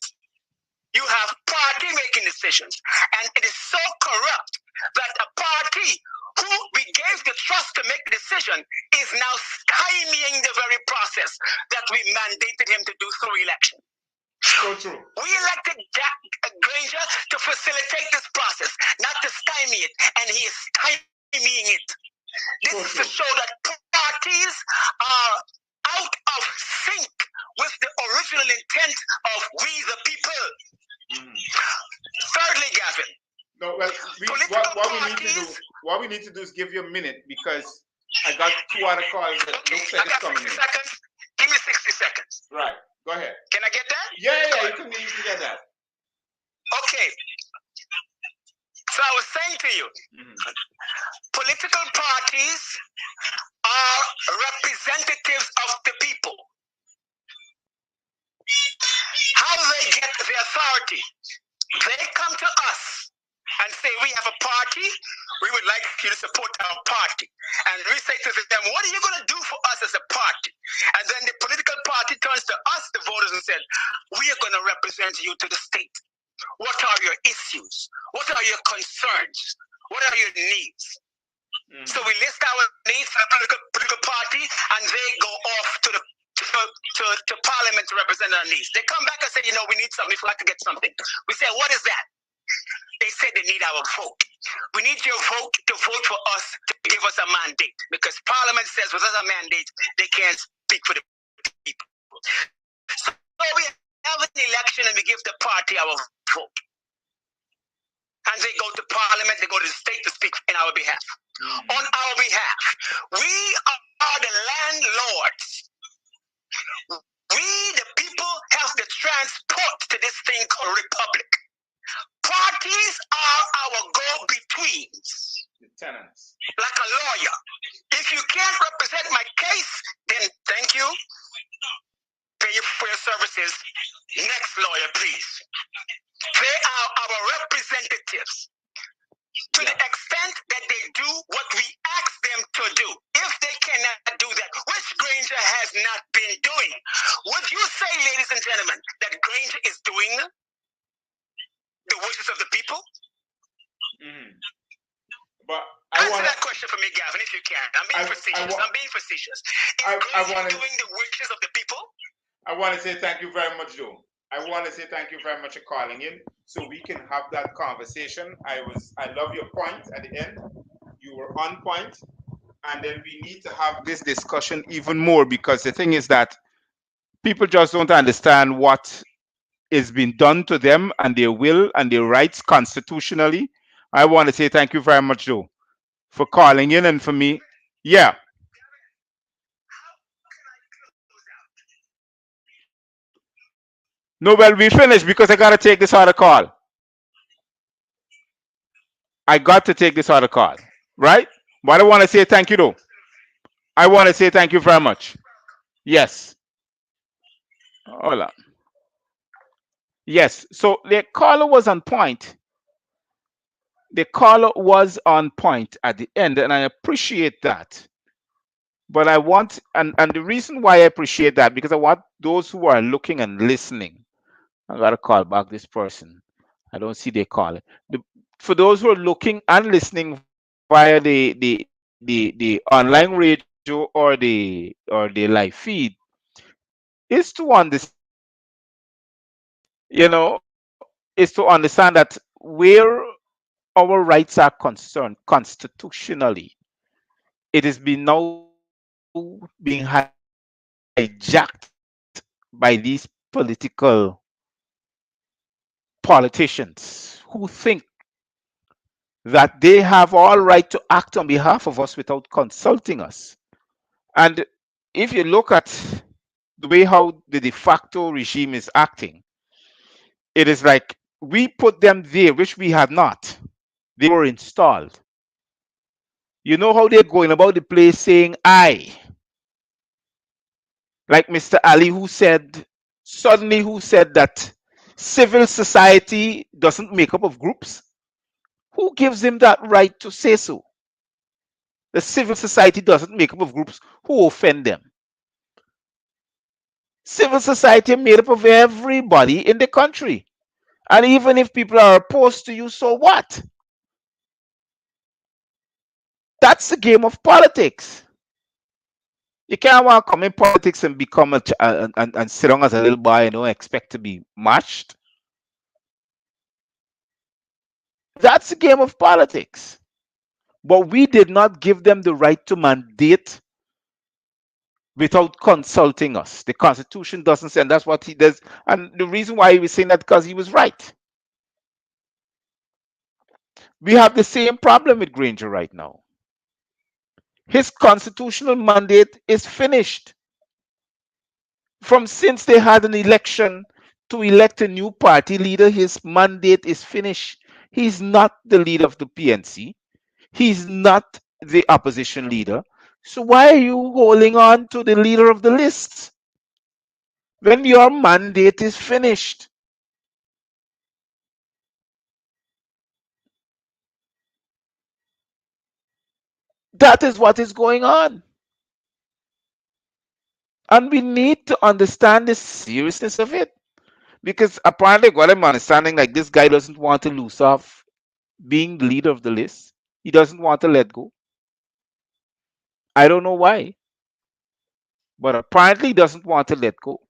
you have party making decisions. And it is so corrupt that a party who we gave the trust to make the decision is now stymieing the very process that we mandated him to do through election. So true. We elected Granger to facilitate this process, not to stymie it, and he is stymieing it. This is to show that parties are out of sync with the original intent of we the people. Thirdly, Gavin. No, well, what we need to do is give you a minute because I got 2 other calls that looks like it's coming in. Seconds. Give me 60 seconds. Right. Go ahead. Can I get that? Yeah, you can get that. Okay. So I was saying to you, political parties are representatives of the people. How do they get the authority? They come to us and say, we have a party, we would like you to support our party. And we say to them, what are you going to do for us as a party? And then the political party turns to us, the voters, and says, we are going to represent you to the state. What are your issues? What are your concerns? What are your needs? So we list our needs for the political party, and they go off to Parliament to represent our needs. They come back and say, we need something. We forgot to get something. We say, what is that? They say they need our vote. We need your vote to vote for us to give us a mandate, because Parliament says without a mandate, they can't speak for the people. So we have an election and we give the party our vote. And they go to Parliament, they go to the state to speak in our behalf. On our behalf. We are the landlords. We, the people, have the transport to this thing called republic. Parties are our go-betweens. The tenants. Like a lawyer. If you can't represent my case, then thank you. Pay for your services. Next lawyer, please. They are our representatives. To the extent that they do what we ask them to do. If they cannot do that, which Granger has not been doing, would you say, ladies and gentlemen, that Granger is doing the wishes of the people? Mm. But answer that question for me, Gavin, if you can. I'm being facetious. I'm being facetious. Is Granger doing the wishes of the people? I want to say thank you very much, Joe. I want to say thank you very much for calling in so we can have that conversation. I love your point at the end. You were on point, and then we need to have this discussion even more because the thing is that people just don't understand what is being done to them and their will and their rights constitutionally. I want to say thank you very much, Joe, for calling in and for me. Yeah. No, well, we finished because I got to take this other call. I got to take this other call, right? But I want to say thank you, though. I want to say thank you very much. Yes. Hold on. Yes. So the caller was on point. The caller was on point at the end, and I appreciate that. But I want, and the reason why I appreciate that, because I want those who are looking and listening. I got to call back this person. I don't see they call it. For those who are looking and listening via the online radio or the live feed, is to understand, is to understand that where our rights are concerned constitutionally, it is being now being hijacked by these political politicians who think that they have all right to act on behalf of us without consulting us. And if you look at the way how the de facto regime is acting, it is like we put them there, which we have not. They were installed. You know how they're going about the place saying I, like Mr. Ali, who said suddenly who said that civil society doesn't make up of groups. Who gives him that right to say so? The civil society doesn't make up of groups. Who offend them? Civil society made up of everybody in the country. And even if people are opposed to you, so what? That's the game of politics. You can't want to come in politics and become and sit down as a little boy and don't expect to be matched. That's the game of politics. But we did not give them the right to mandate without consulting us. The Constitution doesn't say, and that's what he does. And the reason why he was saying that because he was right. We have the same problem with Granger right now. His constitutional mandate is finished. From since they had an election to elect a new party leader, his mandate is finished. He's not the leader of the PNC. He's not the opposition leader. So why are you holding on to the leader of the list when your mandate is finished? That is what is going on. And we need to understand the seriousness of it. Because apparently, what I'm understanding, like this guy doesn't want to lose off being the leader of the list. He doesn't want to let go. I don't know why, but apparently he doesn't want to let go.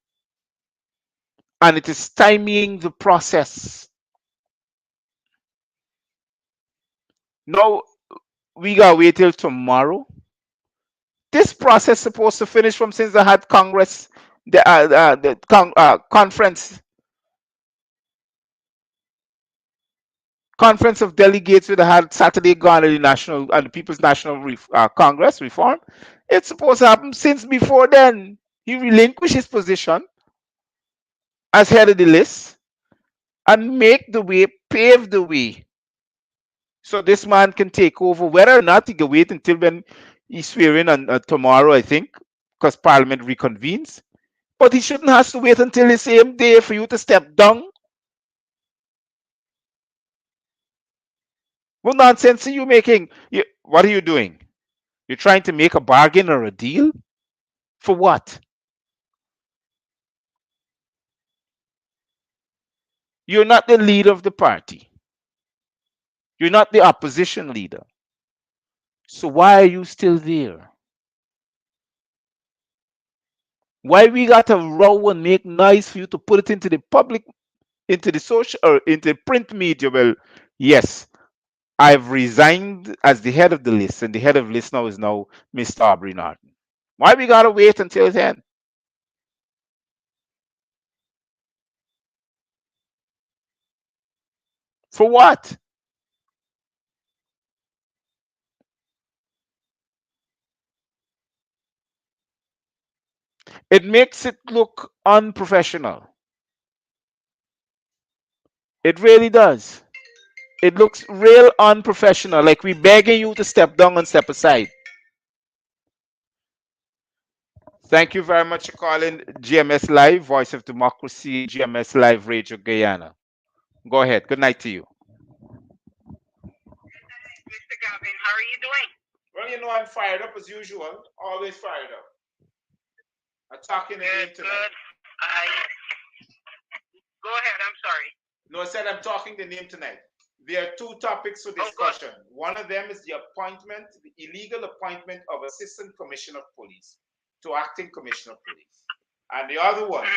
And it is stymieing the process. Now, we gotta wait till tomorrow. This process supposed to finish from since I had Congress, the conference of delegates with had Saturday gone at the national and the People's National Congress reform. It's supposed to happen since before then. He relinquished his position as head of the list, and make the way, pave the way, so this man can take over. Whether or not he can wait until when he's swearing on tomorrow, I think, because Parliament reconvenes. But he shouldn't have to wait until the same day for you to step down. What nonsense are you making? What are you doing? You're trying to make a bargain or a deal? For what? You're not the leader of the party. You're not the opposition leader. So why are you still there? Why we got to row and make noise for you to put it into the public, into the social, or into the print media? Well, yes, I've resigned as the head of the list, and the head of the list now is now Mr. Aubrey Norton. Why we gotta wait until then? For what? It makes it look unprofessional. It really does. It looks real unprofessional, like we begging you to step down and step aside. Thank you very much for calling GMS Live, Voice of Democracy, GMS Live Radio Guyana. Go ahead. Good night to you. Mr. Gavin, how are you doing? Well, you know I'm fired up as usual. Always fired up. I'm talking again Good, tonight. good. Go ahead. I'm sorry. No, I said I'm talking the name tonight. There are two topics for Oh, good. discussion. One of them is the illegal appointment of Assistant Commissioner of Police to Acting Commissioner of Police. And the other one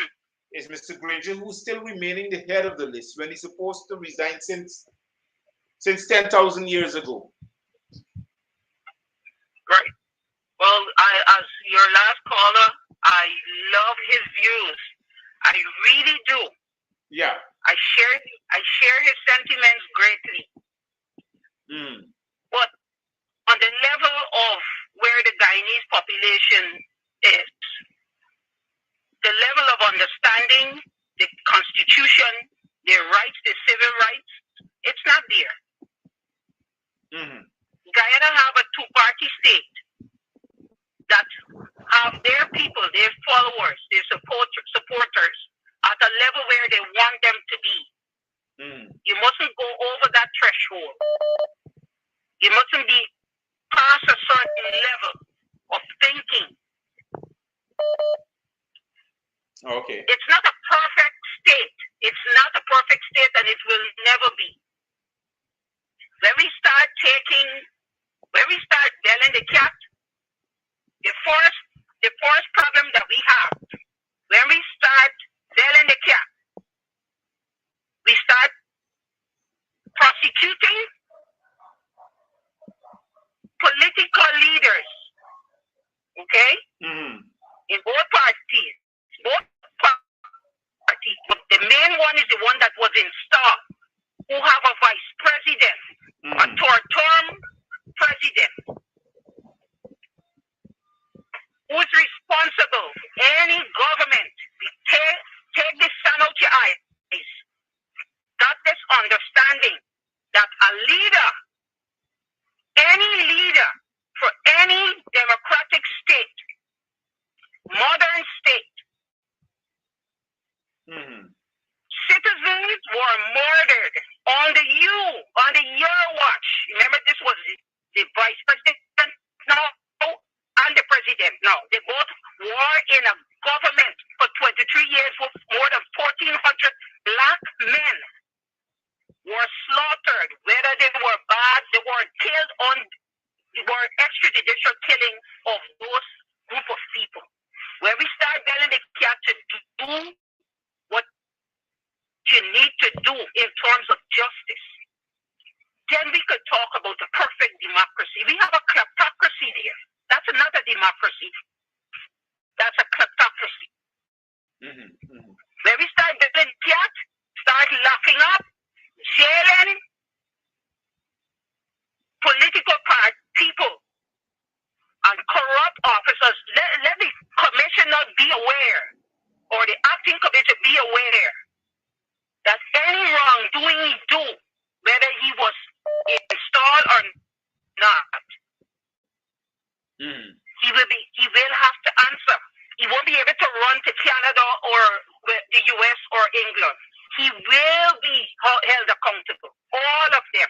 is Mr. Granger, who's still remaining the head of the list when he's supposed to resign since 10,000 years ago. Right. Well, as your last caller, I love his views. I really do. Yeah. I share his sentiments greatly. But on the level of where the Guyanese population is, the level of understanding the Constitution, their rights, the civil rights, it's not there. Guyana have a two-party state that have their people, their followers, their supporters at a level where they want them to be. You mustn't go over that threshold. You mustn't be past a certain level of thinking. Okay. It's not a perfect state. It's not a perfect state, and it will never be. When we start belling the cat, the first problem that we have, when we start belling the cat, we start prosecuting political leaders, okay? In both parties. But the main one is the one that was installed, who have a vice president, a term president, who's responsible for any government. Take this sun out your eyes. Got this understanding that a leader, any leader for any democratic state, modern state, citizens were murdered on your watch. Remember, this was the vice president now and the president now. They both were in a government for 23 years with more than 1,400 black men were slaughtered, whether they were bad, they were killed they were extrajudicial killing of those group of people. When we start telling the cat to do what you need to do in terms of justice, then we could talk about the perfect democracy. We have a kleptocracy there. That's not a democracy. That's a kleptocracy. When we start building cat, start locking up, jailing political people and corrupt officers, let the commissioner be aware, or the acting commissioner be aware, that any will be held accountable. All of them.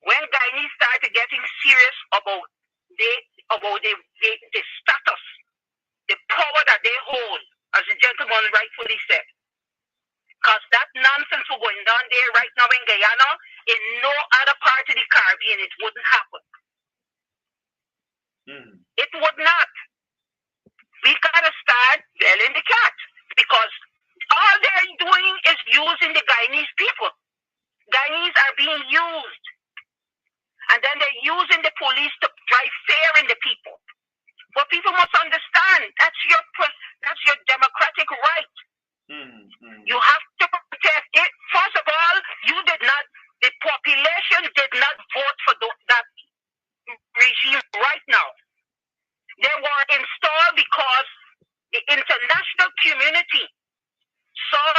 When Guyanese started getting serious about the status, the power that they hold, as the gentleman rightfully said, because that nonsense was going on there right now in Guyana, in no other part of the Caribbean, it wouldn't happen. It would not. We gotta start belling the cat, because all they're doing is using the Guyanese people. Guyanese are being used. And then they're using the police to drive fear in the people. But people must understand that's your democratic right. You have to protect it. First of all, the population did not vote for that regime right now. They were installed because the international community saw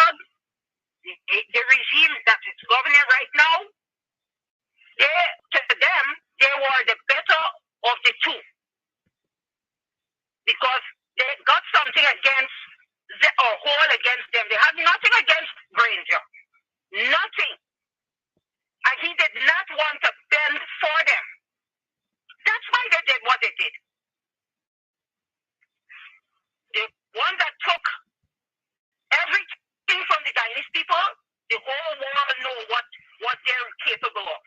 the regime that is governing right now. To them, they were the better of the two. Because they got something against or hold against them. They had nothing against Granger. Nothing. And he did not want to bend for them. That's why they did what they did. The one that took everything from the Guyanese people, the whole world know what they're capable of.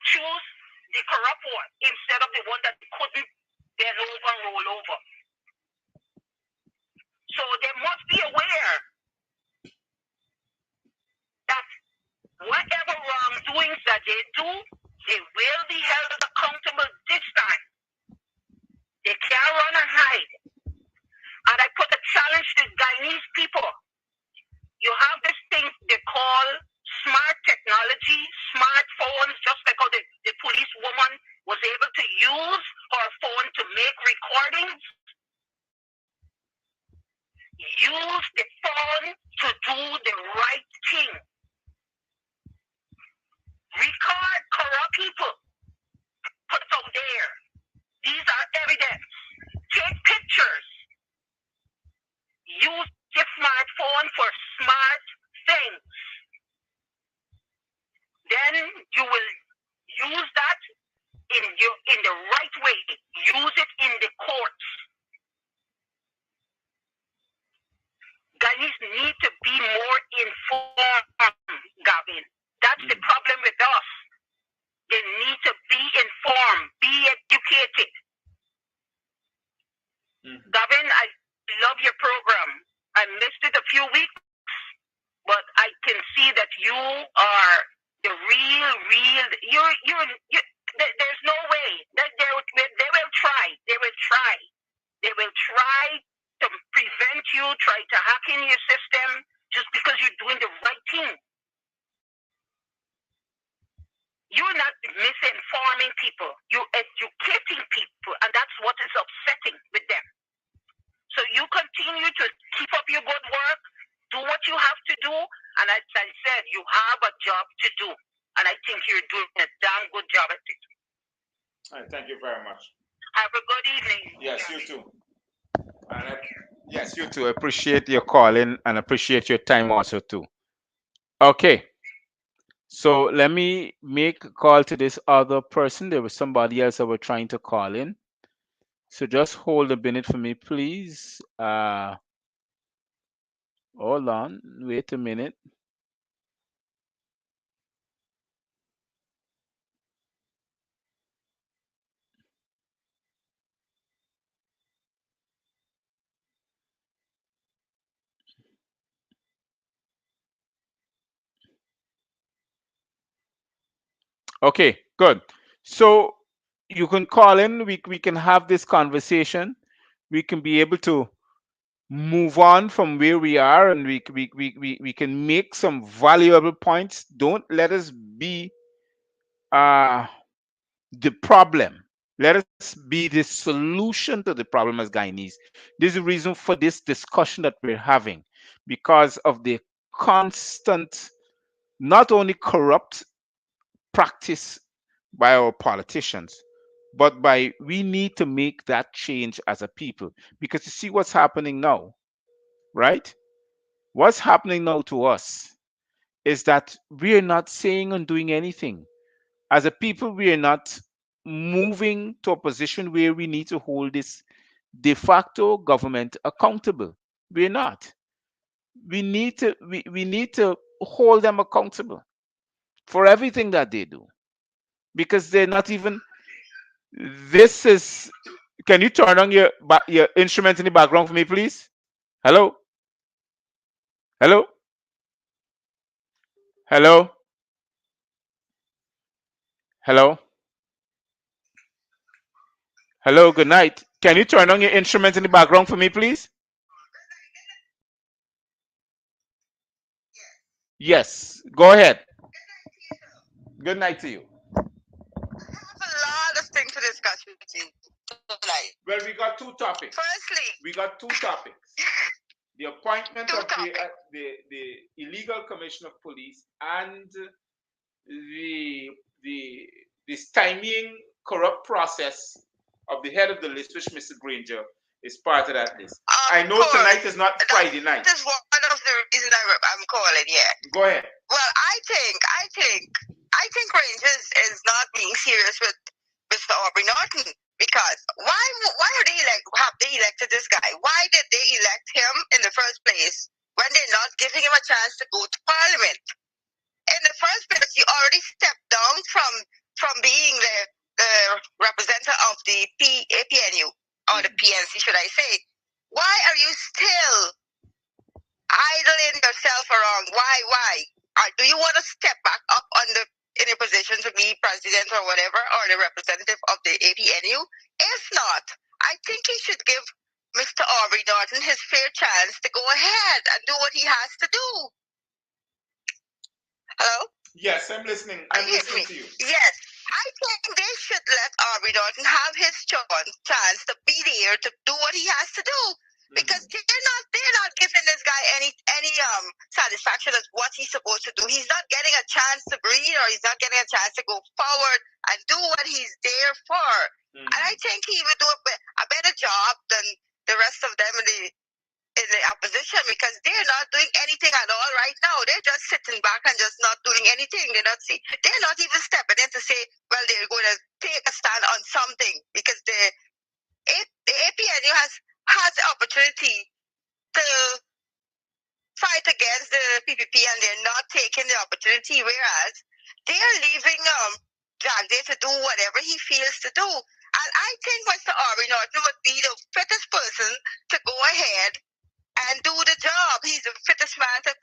Choose the corrupt one instead of the one that couldn't bend over and roll over. So they must be aware that whatever wrongdoings that they do, they will be held accountable this time. They can't run and hide. And I put a challenge to Guyanese people. You have this thing they call smart technology, smartphones, just like how the police woman was able to use her phone to make recordings. Use the phone to do the right thing. Record corrupt people. Put it out there. These are evidence. Take pictures. Use your smartphone for smart things. Then you will use that in the right way. Use it in the courts. Guyanese need to be more informed, Gavin. That's the problem with us. They need to be informed, be educated. Gavin, I love your program. I missed it a few weeks, but I can see that you are the real. There's no way that they will try. They will try to prevent you, try to hack in your system just because you're doing the right thing. You're not misinforming people. You're educating people, and that's what is upsetting with them. So you continue to keep up your good work, do what you have to do, and as I said, you have a job to do, and I think you're doing a damn good job at it. All right, thank you very much. Have a good evening. Yes, you too. Yes, you too. Appreciate your calling and appreciate your time also too. Okay. So let me make a call to this other person. There was somebody else that were trying to call in. So just hold a minute for me, please. Hold on. Wait a minute. Okay, good. So you can call in. We can have this conversation. We can be able to move on from where we are, and we can make some valuable points. Don't let us be the problem. Let us be the solution to the problem as Guyanese. There's a reason for this discussion that we're having because of the constant, not only corrupt practice by our politicians, but by we need to make that change as a people. Because you see what's happening now, right? What's happening now to us is that we are not saying and doing anything. As a people, we are not moving to a position where we need to hold this de facto government accountable. We're not. We need to hold them accountable for everything that they do, because they're not even. This is. Can you turn on your instrument in the background for me, please? Hello, hello, hello, hello, hello. Good night. Can you turn on your instrument in the background for me, please? Yes. Go ahead. Good night to you. have a lot of things to discuss with you tonight. Well, we got two topics. Firstly, We got two topics: the appointment two of topics. the illegal commissioner of police and the the the stymieing corrupt process of the head of the list, which Mr. Granger is part of that list. I Of know tonight course, is not Friday night. that is one of the reasons I'm calling. Yeah. Go ahead. Well, I think Rangers is not being serious with Mr. Aubrey Norton, because why are they have they elected this guy? Why did they elect him in the first place when they're not giving him a chance to go to Parliament? In the first place, you already stepped down from being the representative of the APNU or the PNC, should I say? Why are you still idling yourself around? Why? Do you want to step back up in your position to be president or whatever, or the representative of the APNU? If not, I think he should give Mr. Aubrey Norton his fair chance to go ahead and do what he has to do. Hello? Yes, I'm listening. I'm listening to you. Yes. I think they should let Aubrey Norton have his chance to be there to do what he has to do. Because they're not giving this guy any satisfaction as what he's supposed to do. He's not getting a chance to breathe, or he's not getting a chance to go forward and do what he's there for. And I think he would do a better job than the rest of them in the opposition, because they're not doing anything at all right now. They're just sitting back and just not doing anything. They're not even stepping in to say, well, they're going to take a stand on something, because the APNU has the opportunity to fight against the PPP, and they're not taking the opportunity, whereas they're leaving Jagde to do whatever he feels to do. And I think Mr. Aubrey Norton would be the fittest person to go ahead and do the job. He's the fittest man to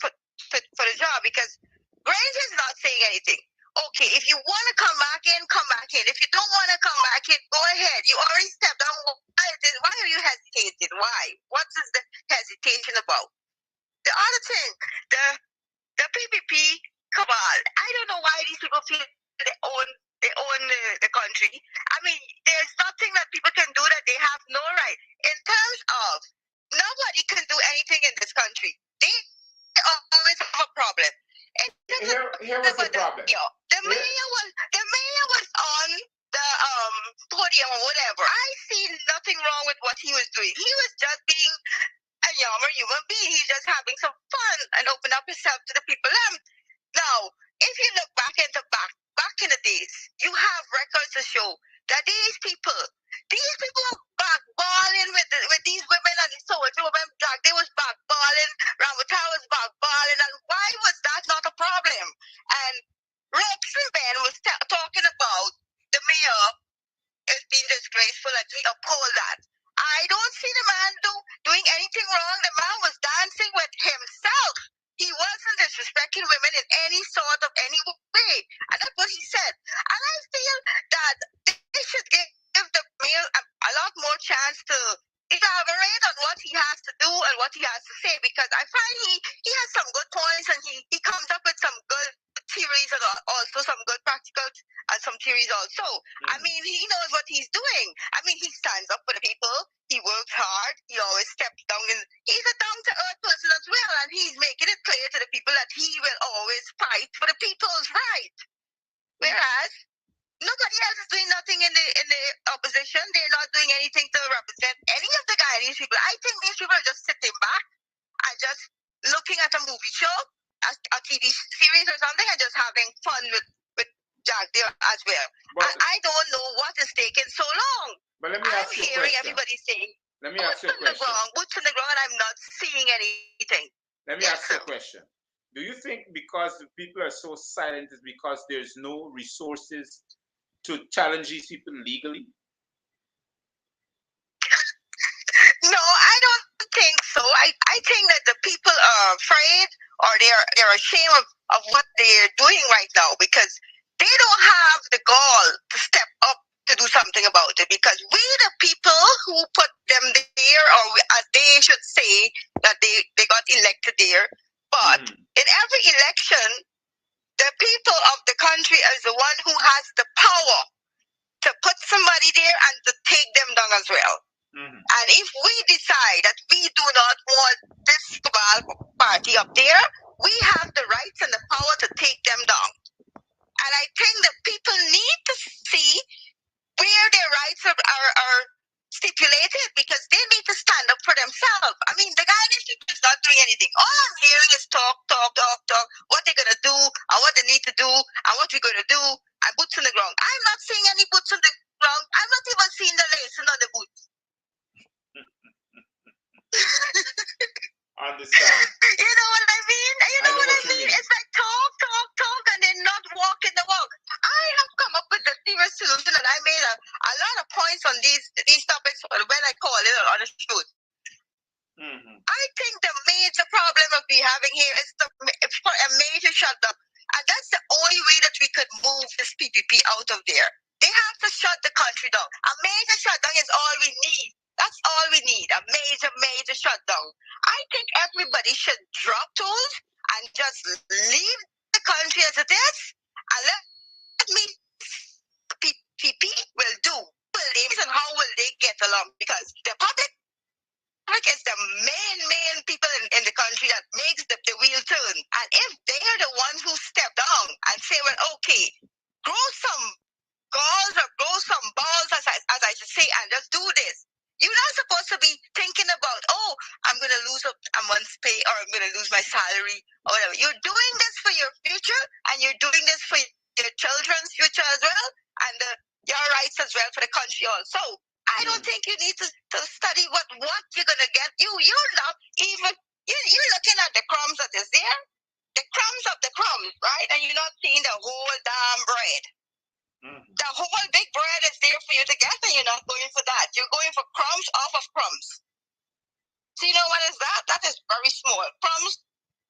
fit for the job, because Granger is not saying anything. Okay, if you want to come back in, come back in. If you don't want to come back in, go ahead. You already stepped down. Why are you hesitating? Why? What is the hesitation about? The other thing, the PPP cabal. I don't know why these people feel they own the country. I mean, there's nothing that people can do that they have no right. In terms of, nobody can do anything in this country. They always have a problem. Here was the problem. The mayor was on the podium or whatever. I see nothing wrong with what he was doing. He was just being a human being. He's just having some fun and open up himself to the people. Now, if you look back in the days, you have records to show that these people are backballing with these women and these soldier women. They was backballing. Rambutan was backballing, and why was that not a problem? And Robson Ben was talking about the mayor is being disgraceful, and we oppose that. I don't see the man doing anything wrong. The man was dancing with himself. He wasn't disrespecting women in any way. And that's what he said. And I feel that they should give the mayor a lot more chance to elaborate on what he has to do and what he has to say, because I find he has some good points, and he comes up with some good theories and also some good practical and some theories also. I mean, he knows what he's doing. I mean, he stands up for the people. He works hard. He always steps down. He's a down-to-earth person as well, and he's making it clear to the people that he will always fight for the people's right. Whereas nobody else is doing nothing in the opposition. They're not doing anything to represent any of the guys. These people, I think these people are just sitting back and just looking at a movie show, a TV series or something, and just having fun with Jack there as well. But, And I don't know what is taking so long. but let me I'm ask you a hearing question. everybody saying, Let me ask you a question. boots on the ground, and I'm not seeing anything. Let me ask you a question. Do you think because the people are so silent is because there's no resources to challenge these people legally? No, I don't think so. I think that the people are afraid or they're ashamed of what they're doing right now because they don't have the gall to step up to do something about it because we the people who put them there or as they should say that they got elected there. But in every election, the people of the country is the one who has the power to put somebody there and to take them down as well. And if we decide that we do not want this cabal party up there, we have the rights and the power to take them down. And I think that people need to see where their rights are stipulated because they need to stand up for themselves. I mean, the guy is not doing anything. All I'm hearing is talk, what they're going to do and what they need to do and what we're going to do and boots on the ground. I'm not seeing any boots on the ground. I'm not even seeing the lacing on the boots. Understand. You know what I mean? You know what I mean? It's like talk, and then not walking the walk. I have come up with a serious solution, and I made a lot of points on these topics when I call it on the show. I think the major problem that we having here is for a major shutdown, and that's the only way that we could move this PPP out of there. They have to shut the country down. A major shutdown is all we need. That's all we need, a major shutdown. I think everybody should drop tools and just leave the country as it is and let me PPP will do. And how will they get along? Because the public is the main people in the country that makes the wheel turn. And if they are the ones who step down and say, well, okay, grow some galls or grow some balls, as I should say, and just do this. You're not supposed to be thinking about, oh, I'm going to lose a month's pay or I'm going to lose my salary or whatever. You're doing this for your future and you're doing this for your children's future as well and your rights as well for the country also. I don't think you need to study what you're going to get. You're not even, you're looking at the crumbs that is there, the crumbs of the crumbs, right? And you're not seeing the whole damn bread. The whole big bread is there for you to get, and you're not going for that. You're going for crumbs off of crumbs. So you know what is that? That is very small. Crumbs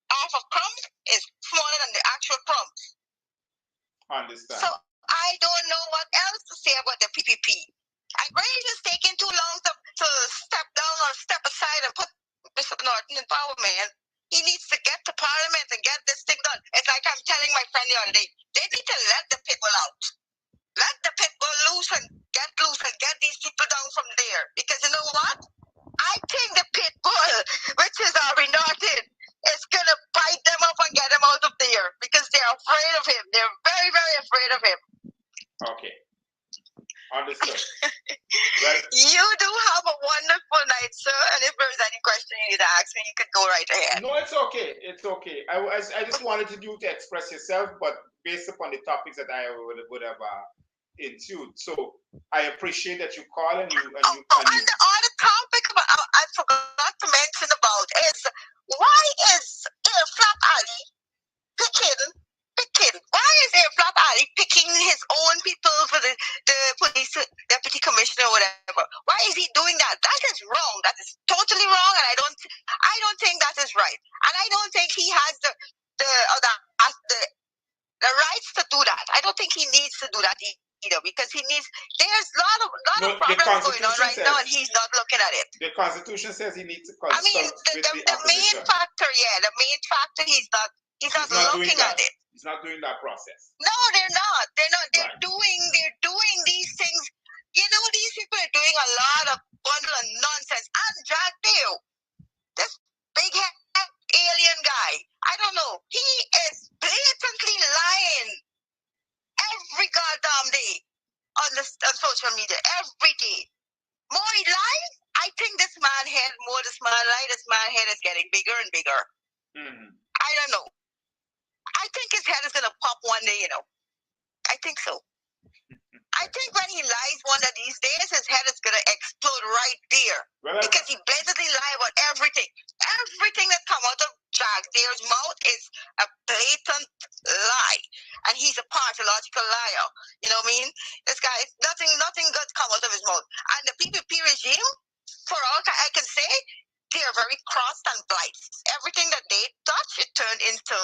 off of crumbs is smaller than the actual crumbs. Understand. So I don't know what else to say about the PPP. And Grace is taking too long to step down or step aside and put Mr. Norton in power, man. He needs to get to Parliament and get this thing done. It's like I'm telling my friend the other day, they need to let the people out. Let the pit bull loose and get these people down from there. Because you know what? I think the pit bull, which is our Norton, is going to bite them up and get them out of there. Because they're afraid of him. They're very, very afraid of him. Okay. Understood. Well, you do have a wonderful night, sir. And if there's any question you need to ask me, you could go right ahead. No, it's okay. It's okay. I just wanted you to express yourself, but based upon the topics that I would have ensued. So I appreciate that you call and you. The other topic I forgot to mention about is why is Flop Ali picking? Why is Flop Ali picking his own people for the police deputy commissioner or whatever? Why is he doing that? That is wrong. That is totally wrong, and I don't think that is right. And I don't think he has the rights to do that. I don't think he needs to do that either because there's a lot of problems going on right now and he's not looking at it. The Constitution says he needs to consult the main factor, he's not looking at it. He's not doing that process. No, they're not. They're doing these things. You know, these people are doing a lot of bundle of nonsense. And Jack Dale, this big head alien guy, I don't know. He is blatantly lying every goddamn day on social media. Every day. More he lies, I think this man head is getting bigger and bigger. Mhm. I don't know. I think his head is gonna pop one day. I think so. I think when he lies one of these days, his head is gonna explode right there Well, because he blatantly lie about everything. Everything that come out of Jack Deere's mouth is a blatant lie, and he's a pathological liar. You know what I mean? This guy, nothing good come out of his mouth. And the PPP regime, for all I can say, they are very cross and blight. Everything that they touch, it turned into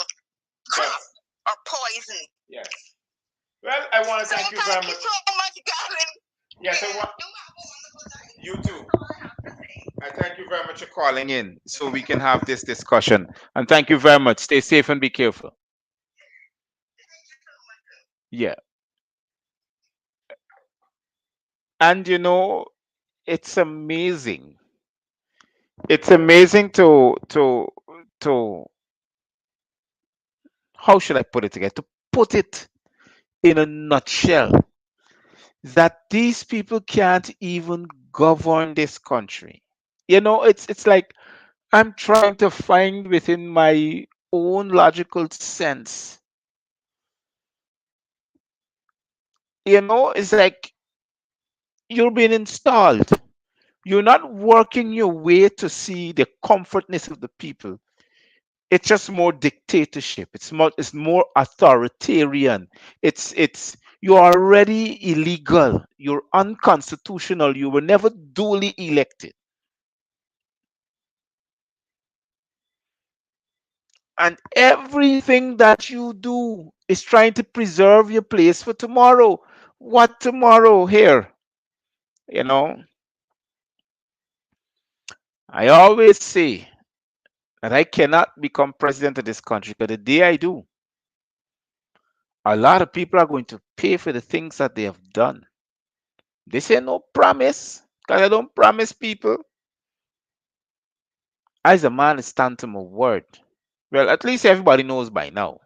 crap or poison. yes. Well, I want to So thank you very thank you much. so much, Gavin. Yes, Yeah, I want you have a wonderful night. you too. That's all I have to say. I thank you very much for calling in so we can have this discussion. And thank you very much. Stay safe and be careful. Thank you so much. Yeah. And it's amazing. It's amazing to how should I put it together? To put it in a nutshell, that these people can't even govern this country. It's like I'm trying to find within my own logical sense. It's like you're being installed. You're not working your way to see the comfortness of the people. It's just more dictatorship. It's more authoritarian. It's you're already illegal. You're unconstitutional. You were never duly elected. And everything that you do is trying to preserve your place for tomorrow. What tomorrow here? You know, I always say that I cannot become president of this country because the day I do, a lot of people are going to pay for the things that they have done. This ain't no promise because I don't promise people. As a man, I stand to my word. Well, at least everybody knows by now.